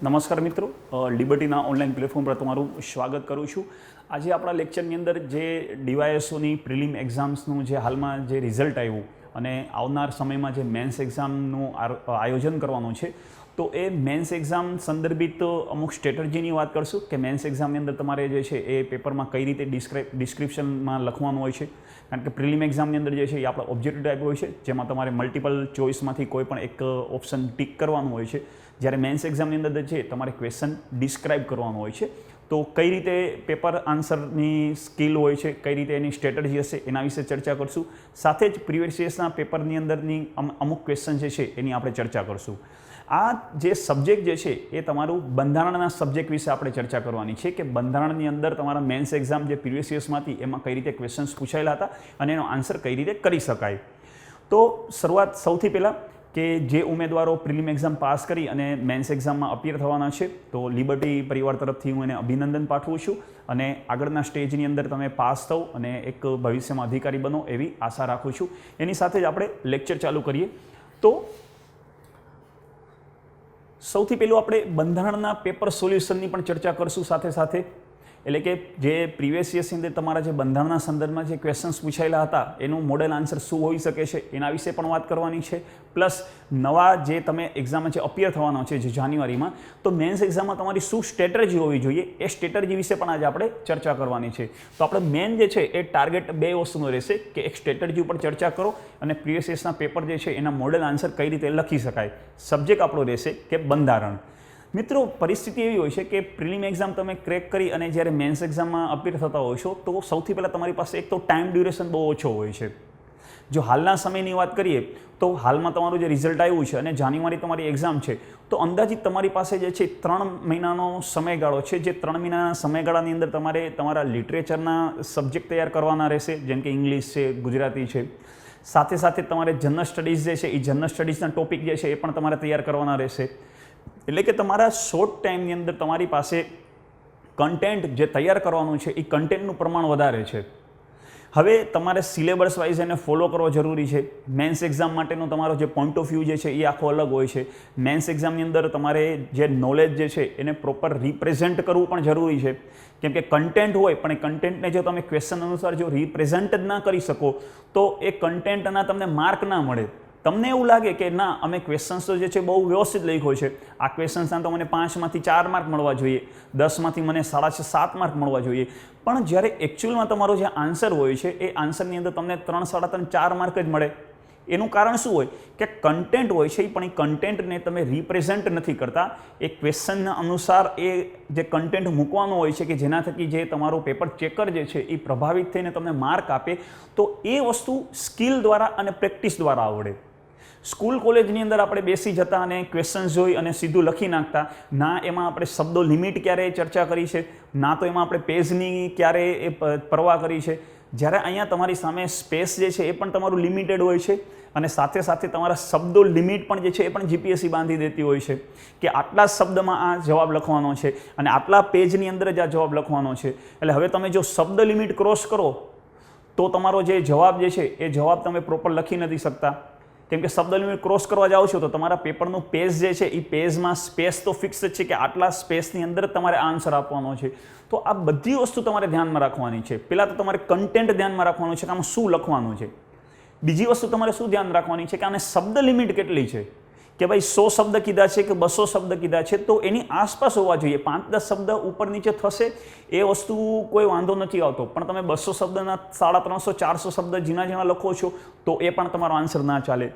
નમસ્કાર મિત્રો, લિબર્ટીના online platform પર તમારું સ્વાગત કરું છું. આજે આપણા લેક્ચરની અંદર જે ડીવાયએસઓની પ્રિલિમ એક્ઝામ્સનું જે હાલમાં જે રિઝલ્ટ આવ્યું અને આવનાર સમયમાં જે મેન્સ એક્ઝામનું આયોજન કરવાનું છે, તો એ મેન્સ એક્ઝામ સંદર્ભિત અમુક સ્ટ્રેટર્જીની વાત કરશું કે મેન્સ એક્ઝામની અંદર તમારે જે છે એ પેપરમાં કઈ રીતે ડિસ્ક્રિપ્શનમાં લખવાનું હોય છે. કારણ કે પ્રિલિમ એક્ઝામની અંદર જે છે એ આપણે ઓબ્જેક્ટિવ ટાઈપ હોય છે, જેમાં તમારે મલ્ટિપલ ચોઇસમાંથી કોઈ પણ એક ઓપ્શન ટિક કરવાનું હોય છે. જ્યારે મેન્સ એક્ઝામની અંદર છે તમારે ક્વેશ્ચન ડિસ્ક્રાઇબ કરવાનું હોય છે. તો કઈ રીતે પેપર આન્સરની સ્કિલ હોય છે, કઈ રીતે એની સ્ટ્રેટર્જી હશે, એના વિશે ચર્ચા કરશું. સાથે જ પ્રીવિયસ યર્સના પેપરની અંદરની અમુક ક્વેશ્ચન જે છે એની આપણે ચર્ચા કરશું. આ જે સબ્જેક્ટ જે છે એ તમારું બંધારણના સબ્જેક્ટ વિશે આપણે ચર્ચા કરવાની છે કે બંધારણની અંદર તમારા મેન્સ એક્ઝામ જે પ્રીવિયસ યર્સમાંથી એમાં કઈ રીતે ક્વેશ્ચન્સ પૂછાયેલા હતા અને એનો આન્સર કઈ રીતે કરી શકાય. તો શરૂઆત સૌથી પહેલાં કે જે ઉમેદવારો પ્રિલિમ એક્ઝામ પાસ કરી અને મેન્સ એક્ઝામમાં અપિયર થવાના છે, તો લિબર્ટી પરિવાર તરફથી હું એને અભિનંદન પાઠવું છું અને આગળના સ્ટેજની અંદર તમે પાસ થાવ અને એક ભવિષ્યમાં અધિકારી બનો એવી આશા રાખું છું. એની સાથે જ આપણે લેક્ચર ચાલુ કરીએ. તો સૌથી પહેલું આપણે બંધારણના પેપર સોલ્યુશનની પણ ચર્ચા કરશું સાથે સાથે. એટલે કે જે પ્રીવિયસ યર્સની અંદર તમારા જે બંધારણના સંદર્ભમાં જે ક્વેશ્ચન્સ પૂછાયેલા હતા એનું મોડેલ આન્સર શું હોઈ શકે છે એના વિશે પણ વાત કરવાની છે. પ્લસ નવા જે તમે એક્ઝામમાં જે અપિયર થવાનો છે જે જાન્યુઆરીમાં, તો મેન્સ એક્ઝામમાં તમારી શું સ્ટ્રેટર્જી હોવી જોઈએ એ સ્ટ્રેટર્જી વિશે પણ આજે આપણે ચર્ચા કરવાની છે. તો આપણે મેન જે છે એ ટાર્ગેટ બે વસ્તુનો રહેશે કે એક સ્ટ્રેટર્જી ઉપર ચર્ચા કરો અને પ્રીવિયસ યર્સના પેપર જે છે એના મોડેલ આન્સર કઈ રીતે લખી શકાય. સબ્જેક્ટ આપણો રહેશે કે બંધારણ. મિત્રો, પરિસ્થિતિ એવી હોય છે કે પ્રિલિમ એક્ઝામ તમે ક્રેક કરી અને જ્યારે મેન્સ એક્ઝામમાં અપિયર થતા હોય છો તો સૌથી પહેલાં તમારી પાસે એક તો ટાઈમ ડ્યુરેશન બહુ ઓછો હોય છે. જો હાલના સમયની વાત કરીએ તો હાલમાં તમારું જે રિઝલ્ટ આવ્યું છે અને જાન્યુઆરી તમારી એક્ઝામ છે, તો અંદાજિત તમારી પાસે જે છે 3 મહિનાનો સમયગાળો છે. જે 3 મહિનાના સમયગાળાની અંદર તમારે તમારા લિટરેચરના સબ્જેક્ટ તૈયાર કરવાના રહેશે, જેમ કે ઇંગ્લિશ છે, ગુજરાતી છે. સાથે સાથે તમારે જનરલ સ્ટડીઝ જે છે એ જનરલ સ્ટડીઝના ટોપિક જે છે એ પણ તમારે તૈયાર કરવાના રહેશે. એટલે કે તમારા શોર્ટ ટાઈમની અંદર તમારી પાસે કન્ટેન્ટ જે તૈયાર કરવાનું છે એ કન્ટેન્ટનું પ્રમાણ વધારે છે. હવે તમારે સિલેબસ વાઇઝ એને ફોલો કરવો જરૂરી છે. મેન્સ એક્ઝામ માટેનો તમારો જે પોઈન્ટ ઓફ વ્યૂ જે છે એ આખો અલગ હોય છે. મેન્સ એક્ઝામની અંદર તમારે જે નોલેજ જે છે એને પ્રોપર રિપ્રેઝેન્ટ કરવું પણ જરૂરી છે. કેમ કે કન્ટેન્ટ હોય પણ એ કન્ટેન્ટને જો તમે ક્વેશ્ચન અનુસાર જો રિપ્રેઝેન્ટ જ ના કરી શકો તો એ કન્ટેન્ટના તમને માર્ક ના મળે. તમને એવું લાગે કે ના, અમે ક્વેશ્ચન્સ તો જે છે બહુ વ્યવસ્થિત લખ્યો છે, આ ક્વેશ્ચન્સના તો મને 5માંથી 4 માર્ક મળવા જોઈએ, 10માંથી મને 6.5 7 માર્ક મળવા જોઈએ. પણ જ્યારે એકચ્યુઅલમાં તમારો જે આન્સર હોય છે એ આન્સરની અંદર તમને 3 3.5 4 માર્ક જ મળે. એનું કારણ શું હોય કે કન્ટેન્ટ હોય છે પણ એ કન્ટેન્ટને તમે રિપ્રેઝેન્ટ નથી કરતા. એ ક્વેશ્ચનના અનુસાર એ જે કન્ટેન્ટ મૂકવાનું હોય છે કે જેના થકી જે તમારો પેપર ચેકર જે છે એ પ્રભાવિત થઈને તમને માર્ક આપે, તો એ વસ્તુ સ્કિલ દ્વારા અને પ્રેક્ટિસ દ્વારા આવડે. સ્કૂલ કોલેજની અંદર આપણે બેસી જતા અને ક્વેશ્ચન્સ જોઈ અને સીધું લખી નાખતા. ના એમાં આપણે શબ્દો લિમિટ ક્યારેય ચર્ચા કરી છે, ના તો એમાં આપણે પેજની ક્યારેય પરવા કરી છે. જ્યારે અહીંયા તમારી સામે સ્પેસ જે છે એ પણ તમારું લિમિટેડ હોય છે અને સાથે સાથે તમારા શબ્દો લિમિટ પણ જે છે એ પણ જીપીએસસી બાંધી દેતી હોય છે કે આટલા શબ્દમાં આ જવાબ લખવાનો છે અને આટલા પેજની અંદર જ આ જવાબ લખવાનો છે. એટલે હવે તમે જો શબ્દ લિમિટ ક્રોસ કરો તો તમારો જે જવાબ જે છે એ જવાબ તમે પ્રોપર લખી નથી શકતા. કેમ કે શબ્દ લિમિટ ક્રોસ કરવા જાઓ છો તો તમારા પેપરનું પેજ જે છે એ પેજમાં સ્પેસ તો ફિક્સ જ છે કે આટલા સ્પેસની અંદર તમારે આન્સર આપવાનો છે. તો આ બધી વસ્તુ તમારે ધ્યાનમાં રાખવાની છે. પહેલાં તો તમારે કન્ટેન્ટ ધ્યાનમાં રાખવાનું છે કે આમાં શું લખવાનું છે. બીજી વસ્તુ તમારે શું ધ્યાન રાખવાની છે કે આને શબ્દ લિમિટ કેટલી છે, કે ભાઈ 100 શબ્દ કીધા છે કે 200 શબ્દ કીધા છે, તો એની આસપાસ હોવા જોઈએ. 5-10 શબ્દ ઉપર નીચે થશે એ વસ્તુ કોઈ વાંધો નથી આવતો, પણ તમે 200 શબ્દના 350 400 શબ્દ ઝીણા લખો છો તો એ પણ તમારો આન્સર ના ચાલે.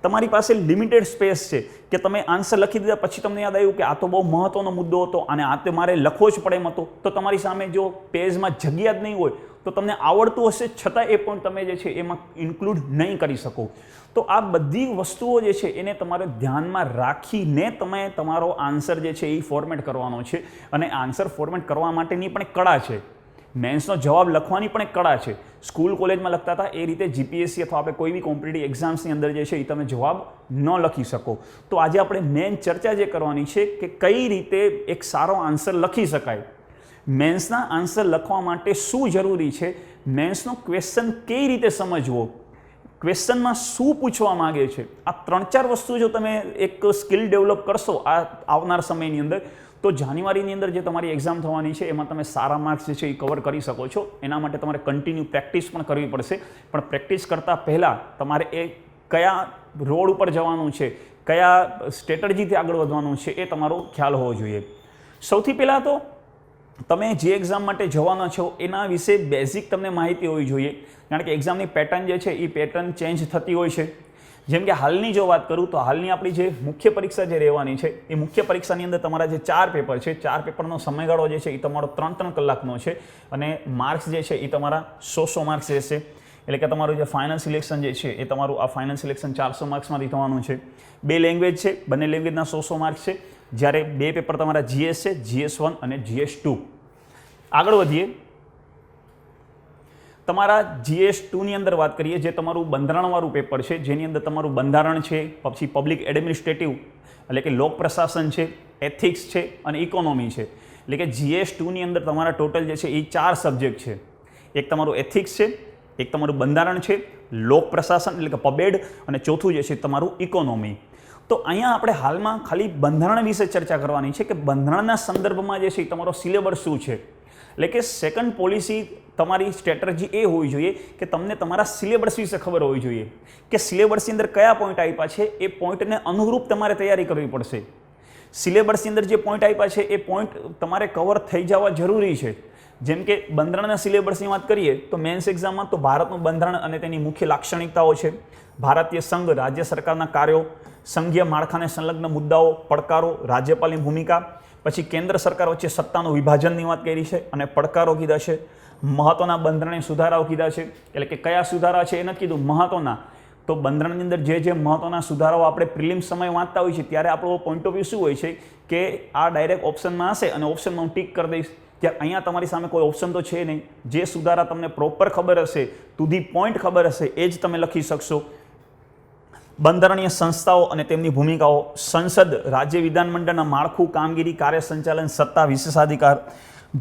તમારી પાસે લિમિટેડ સ્પેસ છે કે તમે આન્સર લખી દીધા પછી તમને યાદ આવ્યું કે આ તો બહુ મહત્વનો મુદ્દો હતો અને આ તો મારે લખવો જ પડે એમ હતો, તો તમારી સામે જો પેજમાં જગ્યા જ નહીં હોય તો તમને આવડતું હશે છતાં એ પણ તમે જે છે એમાં ઇન્ક્લુડ નહીં કરી શકો. તો આ બધી વસ્તુઓ જે છે એને તમારે ધ્યાનમાં રાખીને તમે તમારો આન્સર જે છે એ ફોર્મેટ કરવાનો છે. અને આન્સર ફોર્મેટ કરવા માટેની પણ એક કળા છે. મેન્સનો જવાબ લખવાની પણ એક કળા છે. સ્કૂલ કોલેજમાં લખતા હતા એ રીતે જીપીએસસી અથવા આપણે કોઈ બી કોમ્પિટિટિવ એક્ઝામ્સની અંદર જે છે એ તમે જવાબ ન લખી શકો. તો આજે આપણે મેન ચર્ચા જે કરવાની છે કે કઈ રીતે એક સારો આન્સર લખી શકાય. મેન્સના આન્સર લખવા માટે શું જરૂરી છે, મેન્સનો ક્વેશ્ચન કઈ રીતે સમજવો, ક્વેશ્ચનમાં શું પૂછવા માગે છે, આ 3-4 વસ્તુ જો તમે એક સ્કિલ ડેવલપ કરશો આ આવનાર સમયની અંદર, તો જાન્યુઆરીની અંદર જે તમારી એક્ઝામ થવાની છે એમાં તમે સારા માર્ક્સ જે છે એ કવર કરી શકો છો. એના માટે તમારે કન્ટિન્યુ પ્રેક્ટિસ પણ કરવી પડશે, પણ પ્રેક્ટિસ કરતાં પહેલાં તમારે એ કયા રોડ ઉપર જવાનું છે, કયા સ્ટ્રેટર્જીથી આગળ વધવાનું છે એ તમારો ખ્યાલ હોવો જોઈએ. સૌથી પહેલાં તો તમે જે એક્ઝામ માટે જવાના છો એના વિશે બેઝિક તમને માહિતી હોવી જોઈએ, કારણ કે એક્ઝામની પેટર્ન જે છે એ પેટર્ન ચેન્જ થતી હોય છે. જેમ કે હાલની જો વાત કરું તો હાલની આપણી જે મુખ્ય પરીક્ષા જે રહેવાની છે એ મુખ્ય પરીક્ષાની અંદર તમારા જે 4 પેપર છે, 4 પેપરનો સમયગાળો જે છે એ તમારો 3-3 કલાકનો છે, અને માર્ક્સ જે છે એ તમારા 100 માર્ક્સ રહેશે. એટલે કે તમારું જે ફાઇનલ સિલેક્શન જે છે એ તમારું આ ફાઇનલ સિલેક્શન 400 માર્ક્સમાંથી થવાનું છે. 2 લેંગ્વેજ છે, બંને લેંગ્વેજના 100 માર્ક્સ છે, જ્યારે 2 પેપર તમારા GS છે, GS1 અને GS2. આગળ વધીએ, તમારા GS2ની અંદર વાત કરીએ, જે તમારું બંધારણવાળું પેપર છે, જેની અંદર તમારું બંધારણ છે, પછી પબ્લિક એડમિનિસ્ટ્રેટિવ એટલે કે લોક પ્રશાસન છે, એથિક્સ છે અને ઇકોનોમી છે. એટલે કે GS2ની અંદર તમારા ટોટલ જે છે એ 4 સબ્જેક્ટ છે. એક તમારું એથિક્સ છે, એક તમારું બંધારણ છે, લોક પ્રશાસન એટલે કે પબેડ, અને ચોથું જે છે તમારું ઇકોનોમી. તો અહીંયા આપણે હાલમાં ખાલી બંધારણ વિશે ચર્ચા કરવાની છે કે બંધારણના સંદર્ભમાં જે છે તમારો સિલેબસ શું છે. એટલે કે સેકન્ડ પોલિસી તમારી સ્ટ્રેટર્જી એ હોવી જોઈએ કે તમને તમારા સિલેબસ વિશે ખબર હોવી જોઈએ કે સિલેબસની અંદર કયા પોઈન્ટ આપ્યા છે, એ પોઈન્ટને અનુરૂપ તમારે તૈયારી કરવી પડશે. સિલેબસની અંદર જે પોઈન્ટ આપ્યા છે એ પોઈન્ટ તમારે કવર થઈ જવા જરૂરી છે. જેમ કે બંધારણના સિલેબસની વાત કરીએ તો મેન્સ એક્ઝામમાં તો ભારતનું બંધારણ અને તેની મુખ્ય લાક્ષણિકતાઓ છે, ભારતીય સંઘ રાજ્ય સરકારના કાર્યો, સંઘીય માળખાને સંલગ્ન મુદ્દાઓ, પડકારો, રાજ્યપાલની ભૂમિકા, પછી કેન્દ્ર સરકાર વચ્ચે સત્તાનું વિભાજનની વાત કરી છે અને પડકારો કીધા છે, મહત્વના બંધારણીય સુધારાઓ કીધા છે. એટલે કે કયા સુધારા છે એ નથી કીધું, મહત્વના. તો બંધારણની અંદર જે મહત્વના સુધારાઓ આપણે પ્રિલિમ્સ સમય વાંચતા હોય છે ત્યારે આપણો પોઈન્ટ ઓફ વ્યૂ શું હોય છે કે આ ડાયરેક્ટ ઓપ્શનમાં હશે અને ઓપ્શનમાં હું ટીક કરી દઈશ. ત્યારે અહીંયા તમારી સામે કોઈ ઓપ્શન તો છે નહીં. જે સુધારા તમને પ્રોપર ખબર હશે, ટુ ધી પોઈન્ટ ખબર હશે, એ જ તમે લખી શકશો. બંધારણીય સંસ્થાઓ અને તેમની ભૂમિકાઓ, સંસદ રાજ્ય વિધાનમંડળના માળખું, કામગીરી, કાર્ય સંચાલન, સત્તા, વિશેષાધિકાર,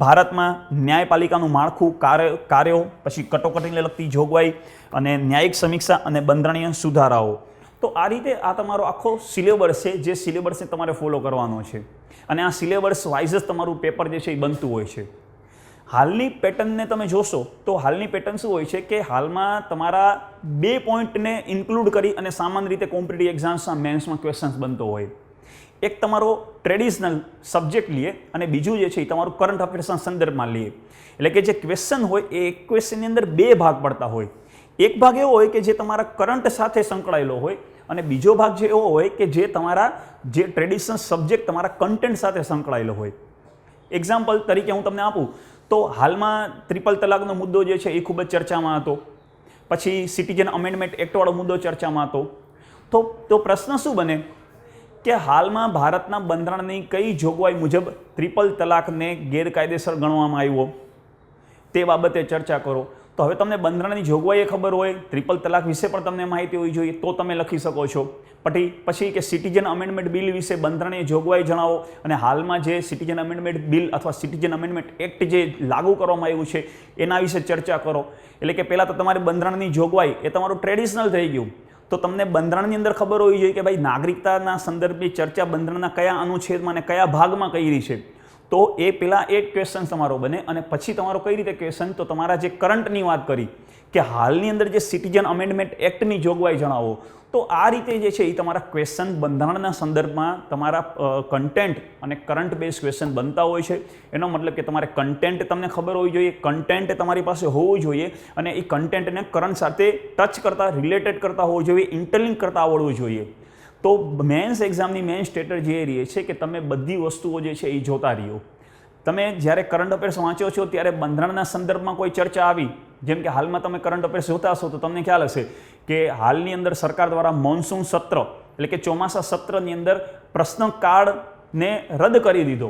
ભારતમાં ન્યાયપાલિકાનું માળખું, કાર્યો, પછી કટોકટીને લગતી જોગવાઈ અને ન્યાયિક સમીક્ષા અને બંધારણીય સુધારાઓ. તો આ રીતે આ તમારો આખો સિલેબસ છે, જે સિલેબસને તમારે ફોલો કરવાનો છે, અને આ સિલેબસ વાઇઝ જ તમારું પેપર જે છે એ બનતું હોય છે. હાલની પેટર્નને તમે જોશો તો હાલની પેટર્ન શું હોય છે કે હાલમાં તમારા 2 પોઈન્ટને ઇન્ક્લુડ કરી અને સામાન્ય રીતે કોમ્પિટિટિવ એક્ઝામ્સમાં મેન્સમાં ક્વેશ્ચન્સ બનતો હોય. એક તમારો ટ્રેડિશનલ સબ્જેક્ટ લઈએ અને બીજું જે છે એ તમારું કરંટ અફેર્સના સંદર્ભમાં લઈએ. એટલે કે જે ક્વેશ્ચન હોય એ એક ક્વેશ્ચનની અંદર 2 ભાગ પડતા હોય. એક ભાગ એવો હોય કે જે તમારા કરંટ સાથે સંકળાયેલો હોય, અને બીજો ભાગ જે એવો હોય કે જે તમારા જે ટ્રેડિશનલ સબ્જેક્ટ તમારા કન્ટેન્ટ સાથે સંકળાયેલો હોય. એક્ઝામ્પલ તરીકે હું તમને આપું તો હાલમાં ટ્રિપલ તલાકનો મુદ્દો જે છે એ ખૂબ જ ચર્ચામાં હતો, પછી સિટીઝન અમેન્ડમેન્ટ એક્ટવાળો મુદ્દો ચર્ચામાં હતો. તો પ્રશ્ન શું બને કે હાલમાં ભારતના બંધારણની કઈ જોગવાઈ મુજબ ટ્રિપલ તલાકને ગેરકાયદેસર ગણવામાં આવ્યો તે બાબતે ચર્ચા કરો. તો હવે તમને બંધારણની જોગવાઈ ખબર હોય, ટ્રિપલ તલાક વિશે પણ તમને માહિતી હોવી જોઈએ, તો તમે લખી શકો છો. પછી કે સિટીઝન અમેન્ડમેન્ટ બિલ વિશે બંધારણીય જોગવાઈ જણાવો, અને હાલમાં જે સિટીઝન અમેન્ડમેન્ટ બિલ અથવા સિટીઝન અમેન્ડમેન્ટ એક્ટ જે લાગુ કરવામાં આવ્યું છે એના વિશે ચર્ચા કરો. એટલે કે પહેલાં તો તમારી બંધારણની જોગવાઈ એ તમારું ટ્રેડિશનલ થઈ ગયું. તો તમને બંધારણની અંદર ખબર હોવી જોઈએ કે ભાઈ નાગરિકતાના સંદર્ભની ચર્ચા બંધારણના કયા અનુચ્છેદમાં અને કયા ભાગમાં કરી છે. તો એ પહેલાં એક ક્વેશ્ચન તમારો બને, અને પછી તમારો કઈ રીતે ક્વેશ્ચન, તો તમારા જે કરંટની વાત કરી કે હાલની અંદર જે સિટીઝન અમેન્ડમેન્ટ એક્ટની જોગવાઈ જણાવો. તો આ રીતે જે છે એ તમારા ક્વેશ્ચન બંધારણના સંદર્ભમાં તમારા કન્ટેન્ટ અને કરંટ બેઝ ક્વેશ્ચન બનતા હોય છે. એનો મતલબ કે તમારે કન્ટેન્ટ તમને ખબર હોવી જોઈએ, કન્ટેન્ટ તમારી પાસે હોવું જોઈએ, અને એ કન્ટેન્ટને કરંટ સાથે ટચ કરતા, રિલેટેડ કરતા હોવું જોઈએ, ઇન્ટરલિંક કરતા આવડવું જોઈએ. તો મેન્સ એક્ઝામની મેઇન સ્ટ્રેટર્જી એ રહે છે કે તમે બધી વસ્તુઓ જે છે એ જોતા રહ્યો. તમે જ્યારે કરંટ અફેર્સ વાંચો છો ત્યારે બંધારણના સંદર્ભમાં કોઈ ચર્ચા આવી, જેમ કે હાલમાં તમે કરંટ અફેર્સ જોતા હશો તો તમને ખ્યાલ હશે કે હાલની અંદર સરકાર દ્વારા મોન્સૂન સત્ર એટલે કે ચોમાસા સત્રની અંદર પ્રશ્નકાળને રદ કરી દીધો.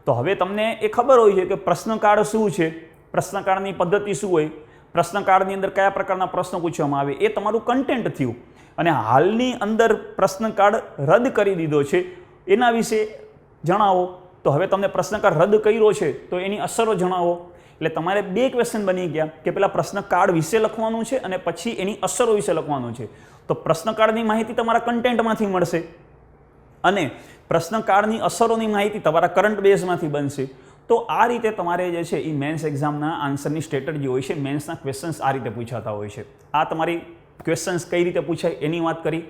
તો હવે તમને એ ખબર હોય છે કે પ્રશ્નકાળ શું છે, પ્રશ્નકાળની પદ્ધતિ શું હોય, પ્રશ્નકાળની અંદર કયા પ્રકારના પ્રશ્નો પૂછવામાં આવે, એ તમારું કન્ટેન્ટ થયું. અને હાલની અંદર પ્રશ્નકાળ રદ કરી દીધો છે એના વિશે જણાવો. તો હવે તમને પ્રશ્નકાળ રદ કર્યો છે તો એની અસરો જણાવો. એટલે તમારે બે ક્વેશ્ચન બની ગયા કે પેલા પ્રશ્ન કાર્ડ વિશે લખવાનું છે અને પછી એની અસરો વિશે લખવાનું છે. તો પ્રશ્ન કાર્ડની માહિતી તમારા કન્ટેન્ટમાંથી મળશે અને પ્રશ્ન કાર્ડની અસરોની માહિતી તમારા કરંટ બેઝમાંથી બનશે. તો આ રીતે તમારે જે છે એ મેન્સ એક્ઝામના આન્સરની સ્ટ્રેટેજી હોય છે. મેન્સના ક્વેશ્ચન્સ આ રીતે પૂછાતા હોય છે. આ તમારી ક્વેશ્ચન્સ કઈ રીતે પૂછાય એની વાત કરી.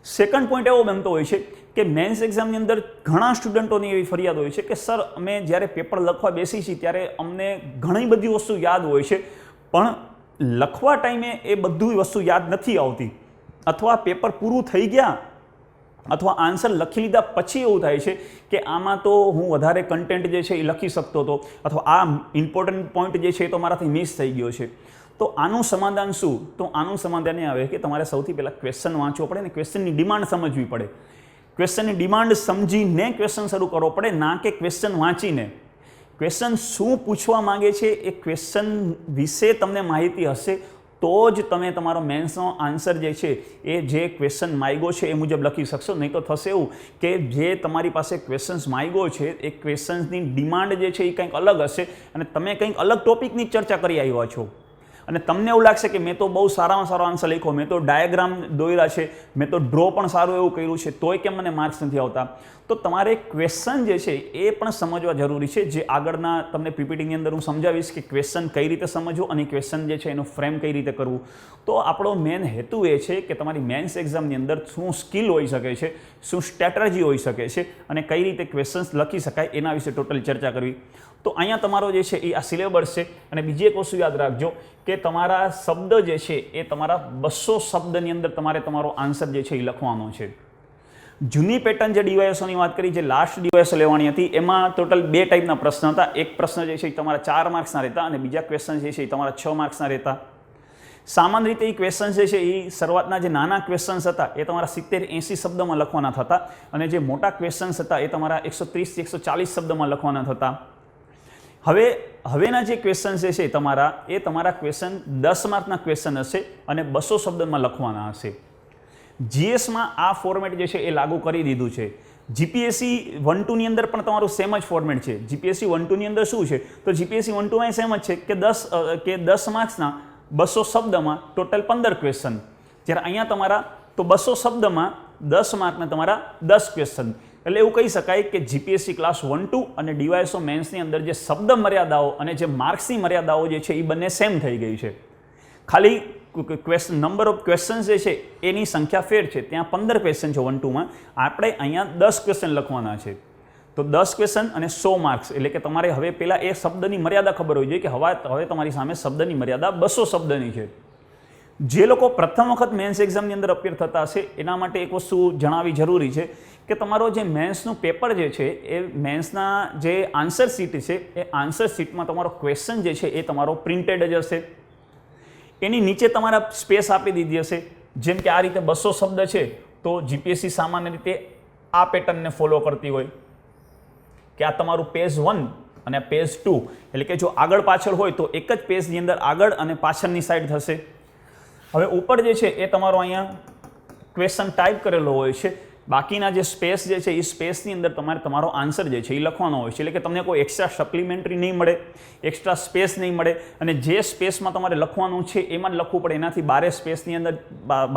સેકન્ડ પોઈન્ટ એવો બનતો હોય છે કે મેન્સ એક્ઝામની અંદર ઘણા સ્ટુડન્ટોની એવી ફરિયાદ હોય છે કે સર અમે જ્યારે પેપર લખવા બેસી છીએ ત્યારે અમને ઘણી બધી વસ્તુ યાદ હોય છે પણ લખવા ટાઈમે એ બધી વસ્તુ યાદ નથી આવતી, અથવા પેપર પૂરું થઈ ગયા અથવા આન્સર લખી લીધા પછી એવું થાય છે કે આમાં તો હું વધારે કન્ટેન્ટ જે છે એ લખી શકતો હતો અથવા આ ઇમ્પોર્ટન્ટ પોઈન્ટ જે છે એ તો મારાથી મિસ થઈ ગયો છે. તો આનું સમાધાન શું? તો આનું સમાધાન એ આવે કે તમારે સૌથી પહેલાં ક્વેશ્ચન વાંચવો પડે ને ક્વેશ્ચનની ડિમાન્ડ સમજવી પડે. ક્વેશ્ચનની ડિમાન્ડ સમજીને ક્વેશ્ચન શરૂ કરવો પડે, ના કે ક્વેશ્ચન વાંચીને. ક્વેશ્ચન શું પૂછવા માંગે છે એ ક્વેશ્ચન વિશે તમને માહિતી હશે તો જ તમે તમારો મેન્સનો આન્સર જે છે એ જે ક્વેશ્ચન માંગ્યો છે એ મુજબ લખી શકશો. નહીં તો થશે એવું કે જે તમારી પાસે ક્વેશ્ચન્સ માંગ્યો છે એ ક્વેશ્ચન્સની ડિમાન્ડ જે છે એ કંઈક અલગ હશે અને તમે કંઈક અલગ ટોપિકની ચર્ચા કરી આવ્યા છો અને તમને એવું લાગશે કે મેં તો બહુ સારામાં સારો આન્સર લખ્યો, મેં તો ડાયાગ્રામ દોર્યા છે, મેં તો ડ્રો પણ સારું એવું કર્યું છે, તોય કેમ મને માર્ક્સ નથી આવતા. તો તમારે ક્વેશ્ચન જે છે એ પણ સમજવા જરૂરી છે. જે આગળના તમને પીપીટીની અંદર હું સમજાવીશ કે ક્વેશ્ચન કઈ રીતે સમજવું અને ક્વેશ્ચન જે છે એનું ફ્રેમ કઈ રીતે કરવું. તો આપણો મેન હેતુ એ છે કે તમારી મેન્સ એક્ઝામની અંદર શું સ્કિલ હોઈ શકે છે, શું સ્ટ્રેટેજી હોઈ શકે છે અને કઈ રીતે ક્વેશ્ચન્સ લખી શકાય એના વિશે ટોટલ ચર્ચા કરવી. તો અહીંયા તમારો જે છે એ આ સિલેબસ છે. અને બીજી એક વસ્તુ યાદ રાખજો કે તમારા શબ્દ જે છે એ તમારા 200 શબ્દની અંદર તમારે તમારો આન્સર જે છે એ લખવાનો છે. જૂની પેટર્ન જે ડીવાયએસઓની વાત કરી, જે લાસ્ટ ડીવાયએસઓ લેવાની હતી, એમાં ટોટલ 2 ટાઈપના પ્રશ્ન હતા. એક પ્રશ્ન જે છે એ તમારા 4 માર્ક્સના રહેતા અને બીજા ક્વેશ્ચન જે છે એ તમારા 6 માર્ક્સના રહેતા. સામાન્ય રીતે એ ક્વેશ્ચન જે છે એ શરૂઆતના જે નાના ક્વેશ્ચન્સ હતા એ તમારા 70-80 શબ્દમાં લખવાના થતા અને જે મોટા ક્વેશ્ચન્સ હતા એ તમારા 130-140 શબ્દમાં લખવાના થતા. હવેના જે ક્વેશ્ચન જે છે એ તમારા ક્વેશ્ચન 10 માર્કના ક્વેશ્ચન હશે અને 200 શબ્દમાં લખવાના હશે. જીએસમાં આ ફોર્મેટ જે છે એ લાગુ કરી દીધું છે. જીપીએસસી 1-2 ની અંદર પણ તમારું સેમ જ ફોર્મેટ છે. જીપીએસસી 1-2 ની અંદર શું છે તો જીપીએસસી 1-2 સેમ જ છે કે 10 માર્ક્સના 200 શબ્દમાં ટોટલ 15 ક્વેશ્ચન. જ્યારે અહીંયા તમારા તો 200 શબ્દમાં 10 માર્કના તમારા 10 ક્વેશ્ચન. એટલે એવું કહી શકાય કે જીપીએસસી ક્લાસ 1-2 અને ડીવાયએસઓ મેન્સની અંદર જે શબ્દ મર્યાદાઓ અને જે માર્ક્સની મર્યાદાઓ જે છે એ બંને સેમ થઈ ગઈ છે. ખાલી નંબર ઓફ ક્વેશ્ચન્સ જે છે એની સંખ્યા ફેર છે. ત્યાં 15 ક્વેશ્ચન છે 1-2માં, આપણે અહીંયા 10 ક્વેશ્ચન લખવાના છે. તો 10 ક્વેશ્ચન અને 100 માર્ક્સ. એટલે કે તમારે હવે પહેલાં એ શબ્દની મર્યાદા ખબર હોવી જોઈએ કે હવે તમારી સામે શબ્દની મર્યાદા 200 શબ્દની છે. જે લોકો પ્રથમ વખત મેન્સ એક્ઝામની અંદર અપિયર થતા હશે એના માટે એક વસ્તુ જણાવવી જરૂરી છે કે તમારો જે મેન્સનું પેપર જે છે એ મેન્સના જે આન્સર શીટ છે એ આન્સર શીટમાં તમારો ક્વેશ્ચન જે છે એ તમારો પ્રિન્ટેડ જ હશે. એની નીચે તમારા સ્પેસ આપી દીધી હશે. જેમ કે આ રીતે 200 શબ્દ છે તો જીપીએસસી સામાન્ય રીતે આ પેટર્નને ફોલો કરતી હોય કે આ તમારું પેજ 1 અને પેજ 2, એટલે કે જો આગળ પાછળ હોય તો એક જ પેજની અંદર આગળ અને પાછળની સાઈડ થશે. હવે ઉપર જે છે એ તમારો અહીંયા ક્વેશ્ચન ટાઈપ કરેલો હોય છે. બાકીના જે સ્પેસ જે છે એ સ્પેસની અંદર તમારે તમારો આન્સર જે છે એ લખવાનો હોય છે. એટલે કે તમને કોઈ એક્સ્ટ્રા સપ્લિમેન્ટરી નહીં મળે, એક્સ્ટ્રા સ્પેસ નહીં મળે અને જે સ્પેસમાં તમારે લખવાનું છે એમાં જ લખવું પડે. એનાથી બારે સ્પેસની અંદર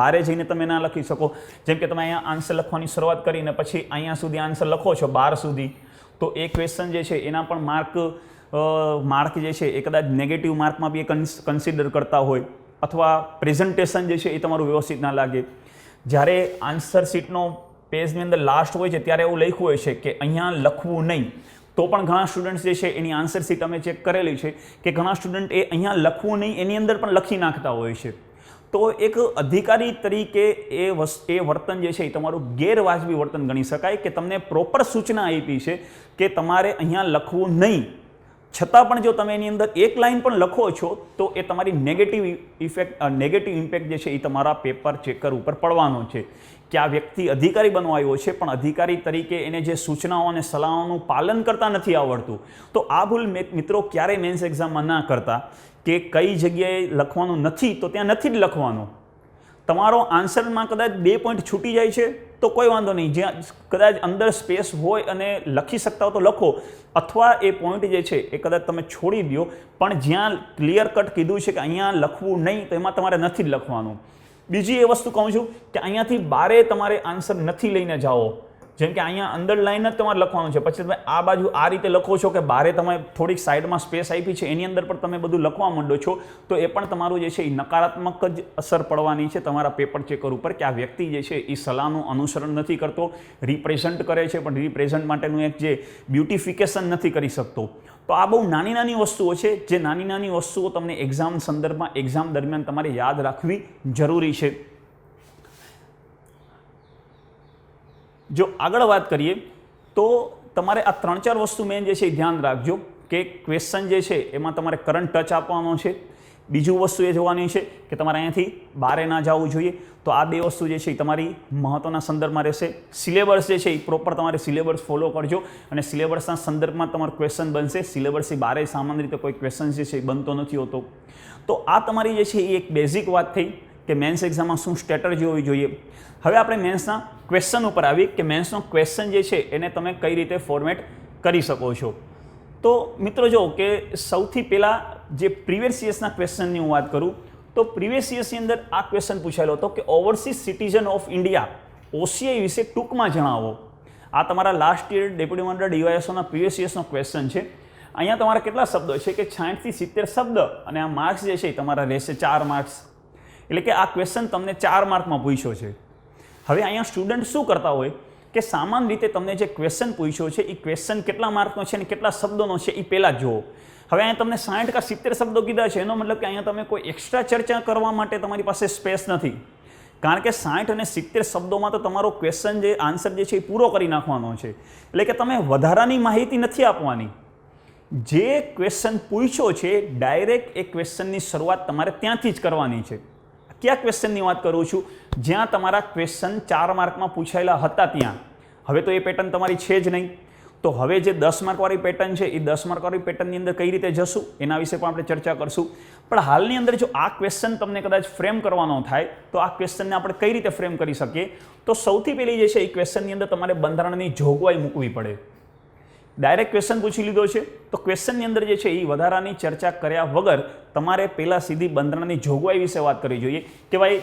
બારે જઈને તમે ના લખી શકો. જેમ કે તમે અહીંયા આન્સર લખવાની શરૂઆત કરીને પછી અહીંયા સુધી આન્સર લખો છો 12 સુધી, તો એ ક્વેશ્ચન જે છે એના પણ માર્ક જે છે એ કદાચ નેગેટિવ માર્કમાં બી એ કન્સિડર કરતા હોય અથવા પ્રેઝન્ટેશન જે છે એ તમારું વ્યવસ્થિત ના લાગે. જ્યારે આન્સર શીટનો પેજની અંદર લાસ્ટ હોય છે ત્યારે એવું લખ્યું હોય છે કે અહીંયા લખવું નહીં, તો પણ ઘણા સ્ટુડન્ટ્સ જે છે એની આન્સર શીટ અમે ચેક કરેલી છે કે ઘણા સ્ટુડન્ટ એ અહીંયા લખવું નહીં એની અંદર પણ લખી નાખતા હોય છે. તો એક અધિકારી તરીકે એ વર્તન જે છે એ તમારું ગેરવાજબી વર્તન ગણી શકાય કે તમને પ્રોપર સૂચના આપી છે કે તમારે અહીંયા લખવું નહીં, છતાં પણ જો તમે એની અંદર એક લાઇન પણ લખો છો તો એ તમારી નેગેટિવ ઇમ્પેક્ટ જે છે એ તમારા પેપર ચેકર ઉપર પડવાનો છે કે આ વ્યક્તિ અધિકારી બનવા આવ્યો છે પણ અધિકારી તરીકે એને જે સૂચનાઓ અને સલાહોનું પાલન કરતા નથી આવડતું. તો આ ભૂલ મિત્રો ક્યારેય મેન્સ એક્ઝામમાં ના કરતા કે કઈ જગ્યાએ લખવાનું નથી તો ત્યાં નથી જ લખવાનું. તમારો આન્સરમાં કદાચ 2 પોઈન્ટ છૂટી જાય છે તો કોઈ વાંધો નહીં, જ્યાં કદાચ અંદર સ્પેસ હોય અને લખી શકતા હો તો લખો, અથવા એ પોઈન્ટ જે છે એ કદાચ તમે છોડી દો, પણ જ્યાં ક્લિયર કટ કીધું છે કે અહીંયા લખવું નહીં તો એમાં તમારે નથી જ લખવાનું. બીજી એ વસ્તુ કહું છું કે અહીંયાથી બારે તમારે આન્સર નથી લઈને જાઓ. જેમ કે અહીંયા અંડરલાઇન જ તમારે લખવાનું છે, પછી તમે આ બાજુ આ રીતે લખો છો કે બારે તમે થોડીક સાઈડમાં સ્પેસ આપી છે એની અંદર પણ તમે બધું લખવા માંડો છો, તો એ પણ તમારું જે છે એ નકારાત્મક જ અસર પડવાની છે તમારા પેપર ચેકર ઉપર, કે આ વ્યક્તિ જે છે એ સલાહનું અનુસરણ નથી કરતો, રિપ્રેઝન્ટ કરે છે પણ રિપ્રેઝન્ટ માટેનું એક જે બ્યુટિફિકેશન નથી કરી શકતો. તો આ બહુ નાની નાની વસ્તુઓ છે, જે નાની નાની વસ્તુઓ તમને એક્ઝામ સંદર્ભમાં એક્ઝામ દરમિયાન તમારે યાદ રાખવી જરૂરી છે. જો આગળ વાત કરીએ તો તમારે આ 3-4 વસ્તુ મેન જે છે એ ધ્યાન રાખજો કે ક્વેશ્ચન જે છે એમાં તમારે કરંટ ટચ આપવાનો છે. બીજું વસ્તુ એ જોવાની છે કે તમારે અહીંયાથી બારે ના જવું જોઈએ, તો આ 2 વસ્તુ જે છે એ તમારી મહત્વના સંદર્ભમાં રહેશે. સિલેબસ જે છે એ પ્રોપર તમારે સિલેબસ ફોલો કરજો અને સિલેબસના સંદર્ભમાં તમારો ક્વેશ્ચન બનશે. સિલેબસથી બારે સામાન્ય રીતે કોઈ ક્વેશ્ચન જે છે એ બનતો નથી હોતો. તો આ તમારી જે છે એ એક બેઝિક વાત થઈ કે મેન્સ એક્ઝામમાં શું સ્ટ્રેટર્જી હોવી જોઈએ. હવે આપણે મેન્સના ક્વેશ્ચન ઉપર આવી કે મેન્સનો ક્વેશ્ચન જે છે એને તમે કઈ રીતે ફોર્મેટ કરી શકો છો. તો મિત્રો જો કે સૌથી પહેલાં જે પ્રીવિયસ યર્સના ક્વેશ્ચનની હું વાત કરું તો પ્રીવિયસ યર્સની અંદર આ ક્વેશ્ચન પૂછાયેલો હતો કે overseas citizen of India OCI વિશે ટૂંકમાં જણાવો. આ તમારા લાસ્ટ યર ડેપ્યુટી મંડળ DYSOના પ્રીવિયસ યર્સનો ક્વેશ્ચન છે. અહીંયા તમારા કેટલા શબ્દો છે કે 60 થી 70 શબ્દ, અને આ માર્ક્સ જે છે એ તમારા રહેશે 4 માર્ક્સ. એટલે કે આ ક્વેશ્ચન તમને 4 માર્કમાં પૂછ્યો છે. હવે અહીંયા સ્ટુડન્ટ શું કરતા હોય કે સામાન્ય રીતે તમને જે ક્વેશ્ચન પૂછ્યો છે એ ક્વેશ્ચન કેટલા માર્કનો છે અને કેટલા શબ્દોનો છે એ પહેલાં જુઓ. હવે અહીંયા તમને 60 કે 70 શબ્દો કીધા છે, એનો મતલબ કે અહીંયા તમે કોઈ એક્સ્ટ્રા ચર્ચા કરવા માટે તમારી પાસે સ્પેસ નથી, કારણ કે 60 અને 70 શબ્દોમાં તો તમારો ક્વેશ્ચન જે આન્સર જે છે એ પૂરો કરી નાખવાનો છે. એટલે કે તમે વધારાની માહિતી નથી આપવાની. જે ક્વેશ્ચન પૂછ્યો છે ડાયરેક્ટ એ ક્વેશ્ચનની શરૂઆત તમારે ત્યાંથી જ કરવાની છે. કયા ક્વેશ્ચનની વાત કરું છું? જ્યાં તમારા ક્વેશ્ચન 4 માર્કમાં પૂછાયેલા હતા ત્યાં. હવે તો એ પેટર્ન તમારી છે જ નહીં, તો હવે જે 10 માર્કવાળી પેટર્ન છે એ 10 માર્કવાળી પેટર્નની અંદર કઈ રીતે જશું એના વિશે પણ આપણે ચર્ચા કરશું. પણ હાલની અંદર જો આ ક્વેશ્ચન તમને કદાચ ફ્રેમ કરવાનો થાય તો આ ક્વેશ્ચનને આપણે કઈ રીતે ફ્રેમ કરી શકીએ? તો સૌથી પહેલી જે છે એ ક્વેશ્ચનની અંદર તમારે બંધારણની જોગવાઈ મૂકવી પડે. ડાયરેક્ટ ક્વેશ્ચન પૂછી લીધો છે તો ક્વેશ્ચનની અંદર જે છે એ વધારાની ચર્ચા કર્યા વગર તમારે પહેલાં સીધી બંધારણની જોગવાઈ વિશે વાત કરવી જોઈએ કે ભાઈ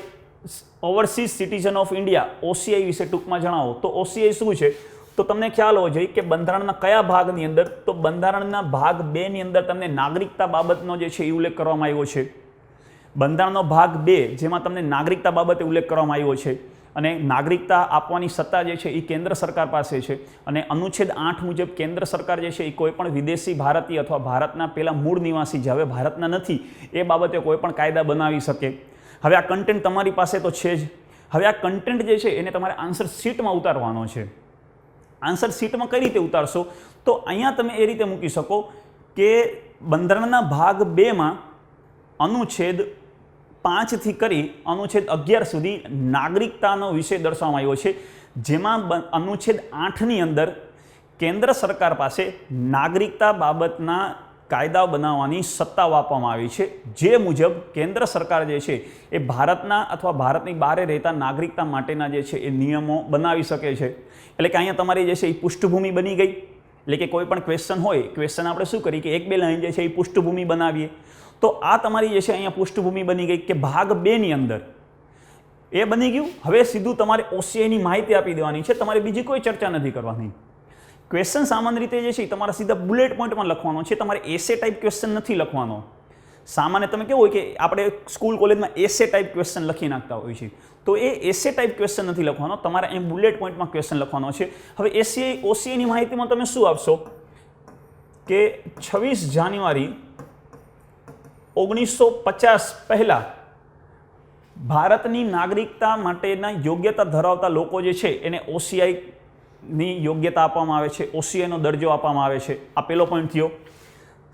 overseas citizen of India OCI વિશે ટૂંકમાં જણાવો. તો OCI શું છે તો તમને ખ્યાલ હોવો જોઈએ કે બંધારણના કયા ભાગની અંદર? તો બંધારણના ભાગ 2 ની અંદર તમને નાગરિકતા બાબતનો જે છે એ ઉલ્લેખ કરવામાં આવ્યો છે. બંધારણનો ભાગ 2 જેમાં તમને નાગરિકતા બાબતે ઉલ્લેખ કરવામાં આવ્યો છે, અને નાગરિકતા આપવાની સત્તા જે છે એ કેન્દ્ર સરકાર પાસે છે, અને અનુચ્છેદ 8 મુજબ કેન્દ્ર સરકાર જે છે એ કોઈ પણ વિદેશી ભારતીય અથવા ભારતના પેલા મૂળ નિવાસી જે હવે ભારતના નથી એ બાબતે કોઈ પણ કાયદા બનાવી શકે. હવે આ કન્ટેન્ટ તમારી પાસે તો છે જ. હવે આ કન્ટેન્ટ જે છે એને તમારે આન્સર શીટમાં ઉતારવાનો છે. આન્સર શીટમાં કઈ રીતે ઉતારશો? તો અહીંયા તમે એ રીતે મૂકી શકો કે બંધારણના ભાગ 2માં અનુચ્છેદ 5 થી કરી અનુચ્છેદ 11 સુધી નાગરિકતાનો વિષય દર્શાવવામાં આવ્યો છે, જેમાં અનુચ્છેદ 8ની અંદર કેન્દ્ર સરકાર પાસે નાગરિકતા બાબતના કાયદા બનાવવાની સત્તા આપવામાં આવી છે, જે મુજબ કેન્દ્ર સરકાર જે છે એ ભારતના અથવા ભારતની બહાર રહેતા નાગરિકતા માટેના જે છે એ નિયમો બનાવી શકે છે. એટલે કે અહીંયા તમારી જે છે એ પૃષ્ઠભૂમિ બની ગઈ. એટલે કે કોઈ પણ ક્વેશ્ચન હોય, ક્વેશ્ચન આપણે શું કરીએ કે 1-2 લાઈન જે છે એ પૃષ્ઠભૂમિ બનાવીએ. તો આ તમારી જે છે અહીંયા પૃષ્ઠભૂમિ બની ગઈ કે ભાગ 2 ની અંદર એ બની ગયું. હવે સીધું તમારે OCI ની માહિતી આપી દેવાની છે, તમારે બીજી કોઈ ચર્ચા નથી કરવાની. ક્વેશ્ચન સામાન્ય રીતે જે છે એ તમારા સીધા બુલેટ પોઈન્ટમાં લખવાનો છે, તમારે એસે ટાઈપ ક્વેશ્ચન નથી લખવાનો. સામાન્ય તમે કેવું હોય કે આપણે સ્કૂલ કોલેજમાં એસે ટાઈપ ક્વેશ્ચન લખી નાખતા હોય છે, તો એ એસે ટાઈપ ક્વેશ્ચન નથી લખવાનો, તમારે અહીં બુલેટ પોઈન્ટમાં ક્વેશ્ચન લખવાનો છે. હવે OCI ની માહિતીમાં તમે શું આપશો કે 26 જાન્યુઆરી 1950 પહેલા ભારતની નાગરિકતા માટેના યોગ્યતા ધરાવતા લોકો જે છે એને OCI ની યોગ્યતા આપવામાં આવે છે, OCI નો દરજ્જો આપવામાં આવે છે. આ પહેલો પોઈન્ટ થયો.